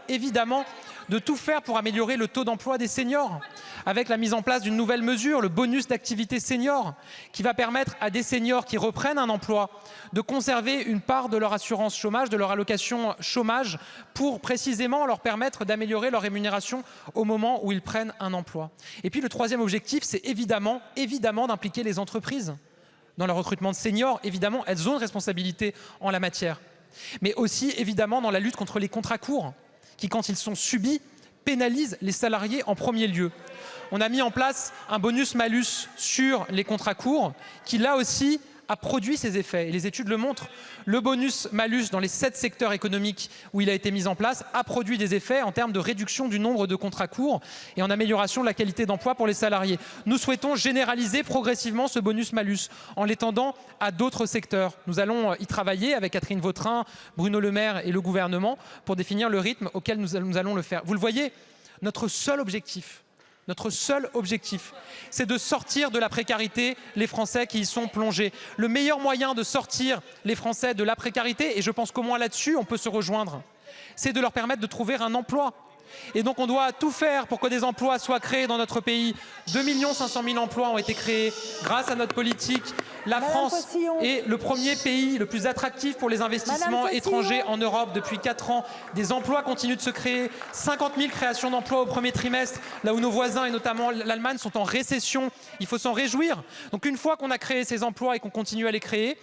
de tout faire pour améliorer le taux d'emploi des seniors, avec la mise en place d'une nouvelle mesure, le bonus d'activité senior, qui va permettre à des seniors qui reprennent un emploi de conserver une part de leur assurance chômage, de leur allocation chômage, pour précisément leur permettre d'améliorer leur rémunération au moment où ils prennent un emploi. Et puis le troisième objectif, c'est évidemment d'impliquer les entreprises dans le recrutement de seniors. Évidemment, elles ont une responsabilité en la matière. Mais aussi évidemment dans la lutte contre les contrats courts, qui, quand ils sont subis, pénalisent les salariés en premier lieu. On a mis en place un bonus-malus sur les contrats courts qui, là aussi, a produit ses effets. Et les études le montrent. Le bonus-malus dans les 7 secteurs économiques où il a été mis en place a produit des effets en termes de réduction du nombre de contrats courts et en amélioration de la qualité d'emploi pour les salariés. Nous souhaitons généraliser progressivement ce bonus-malus en l'étendant à d'autres secteurs. Nous allons y travailler avec Catherine Vautrin, Bruno Le Maire et le gouvernement pour définir le rythme auquel nous allons le faire. Vous le voyez, notre seul objectif, c'est de sortir de la précarité les Français qui y sont plongés. Le meilleur moyen de sortir les Français de la précarité, et je pense qu'au moins là-dessus, on peut se rejoindre, c'est de leur permettre de trouver un emploi. Et donc on doit tout faire pour que des emplois soient créés dans notre pays. 2 500 000 emplois ont été créés grâce à notre politique. La France est le premier pays le plus attractif pour les investissements étrangers en Europe depuis 4 ans. Des emplois continuent de se créer. 50 000 créations d'emplois au premier trimestre, là où nos voisins et notamment l'Allemagne sont en récession. Il faut s'en réjouir. Donc une fois qu'on a créé ces emplois et qu'on continue à les créer,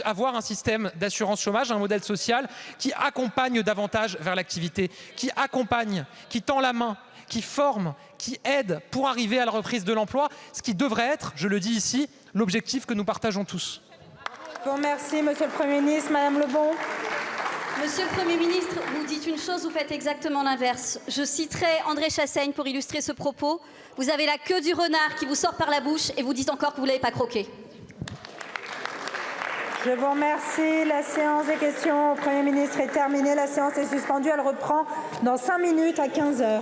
avoir un système d'assurance chômage, un modèle social qui accompagne davantage vers l'activité, qui accompagne, qui tend la main, qui forme, qui aide pour arriver à la reprise de l'emploi, ce qui devrait être, je le dis ici, l'objectif que nous partageons tous. Je vous remercie, Monsieur le Premier ministre. Madame Lebon. Monsieur le Premier ministre, vous dites une chose, vous faites exactement l'inverse. Je citerai André Chassaigne pour illustrer ce propos. Vous avez la queue du renard qui vous sort par la bouche et vous dites encore que vous ne l'avez pas croqué. Je vous remercie. La séance des questions au Premier ministre est terminée. La séance est suspendue. Elle reprend dans 5 minutes à 15 h.